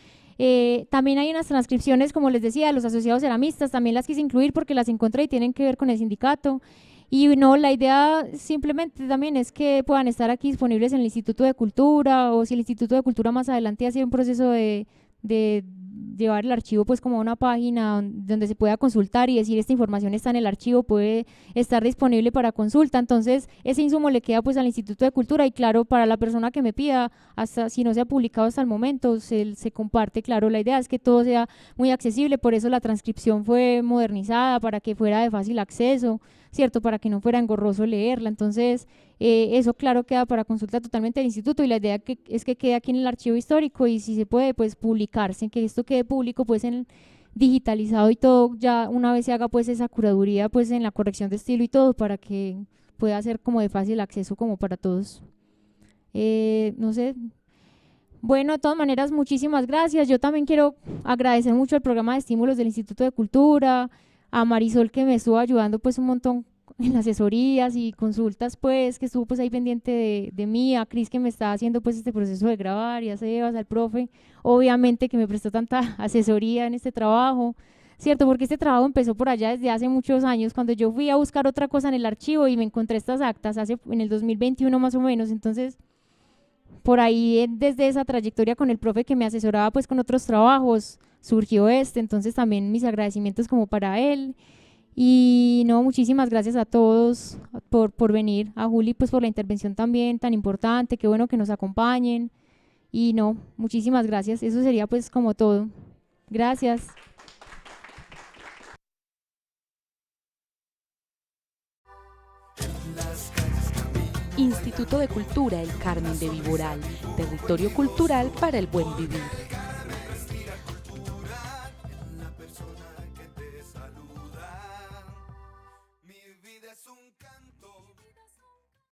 También hay unas transcripciones, como les decía, de los asociados ceramistas, también las quise incluir porque las encontré y tienen que ver con el sindicato. Y no, la idea simplemente también es que puedan estar aquí disponibles en el Instituto de Cultura, o si el Instituto de Cultura más adelante hace un proceso de llevar el archivo pues como a una página donde se pueda consultar y decir esta información está en el archivo, puede estar disponible para consulta. Entonces ese insumo le queda pues al Instituto de Cultura, y claro, para la persona que me pida, hasta si no se ha publicado hasta el momento, se comparte. Claro, la idea es que todo sea muy accesible, por eso la transcripción fue modernizada, para que fuera de fácil acceso, ¿cierto?, para que no fuera engorroso leerla. Entonces eso claro queda para consulta totalmente del instituto, y la idea es que quede aquí en el archivo histórico, y si se puede pues publicarse, que esto quede público pues digitalizado y todo, ya una vez se haga pues esa curaduría pues en la corrección de estilo y todo, para que pueda ser como de fácil acceso como para todos. No sé. Bueno, de todas maneras, muchísimas gracias. Yo también quiero agradecer mucho al programa de estímulos del Instituto de Cultura, a Marisol, que me estuvo ayudando pues un montón en asesorías y consultas, pues que estuvo pues ahí pendiente de mí, a Cris, que me estaba haciendo pues este proceso de grabar, y a Sebas, al profe, obviamente, que me prestó tanta asesoría en este trabajo, ¿cierto? Porque este trabajo empezó por allá desde hace muchos años, cuando yo fui a buscar otra cosa en el archivo y me encontré estas actas en el 2021 más o menos. Entonces por ahí, desde esa trayectoria con el profe que me asesoraba pues con otros trabajos, surgió entonces también mis agradecimientos como para él. Y no, muchísimas gracias a todos por venir, a Juli pues por la intervención también tan importante, qué bueno que nos acompañen, y no, muchísimas gracias. Eso sería pues como todo. Gracias. Instituto de Cultura El Carmen de Viboral, territorio cultural para el buen vivir. Mi vida es un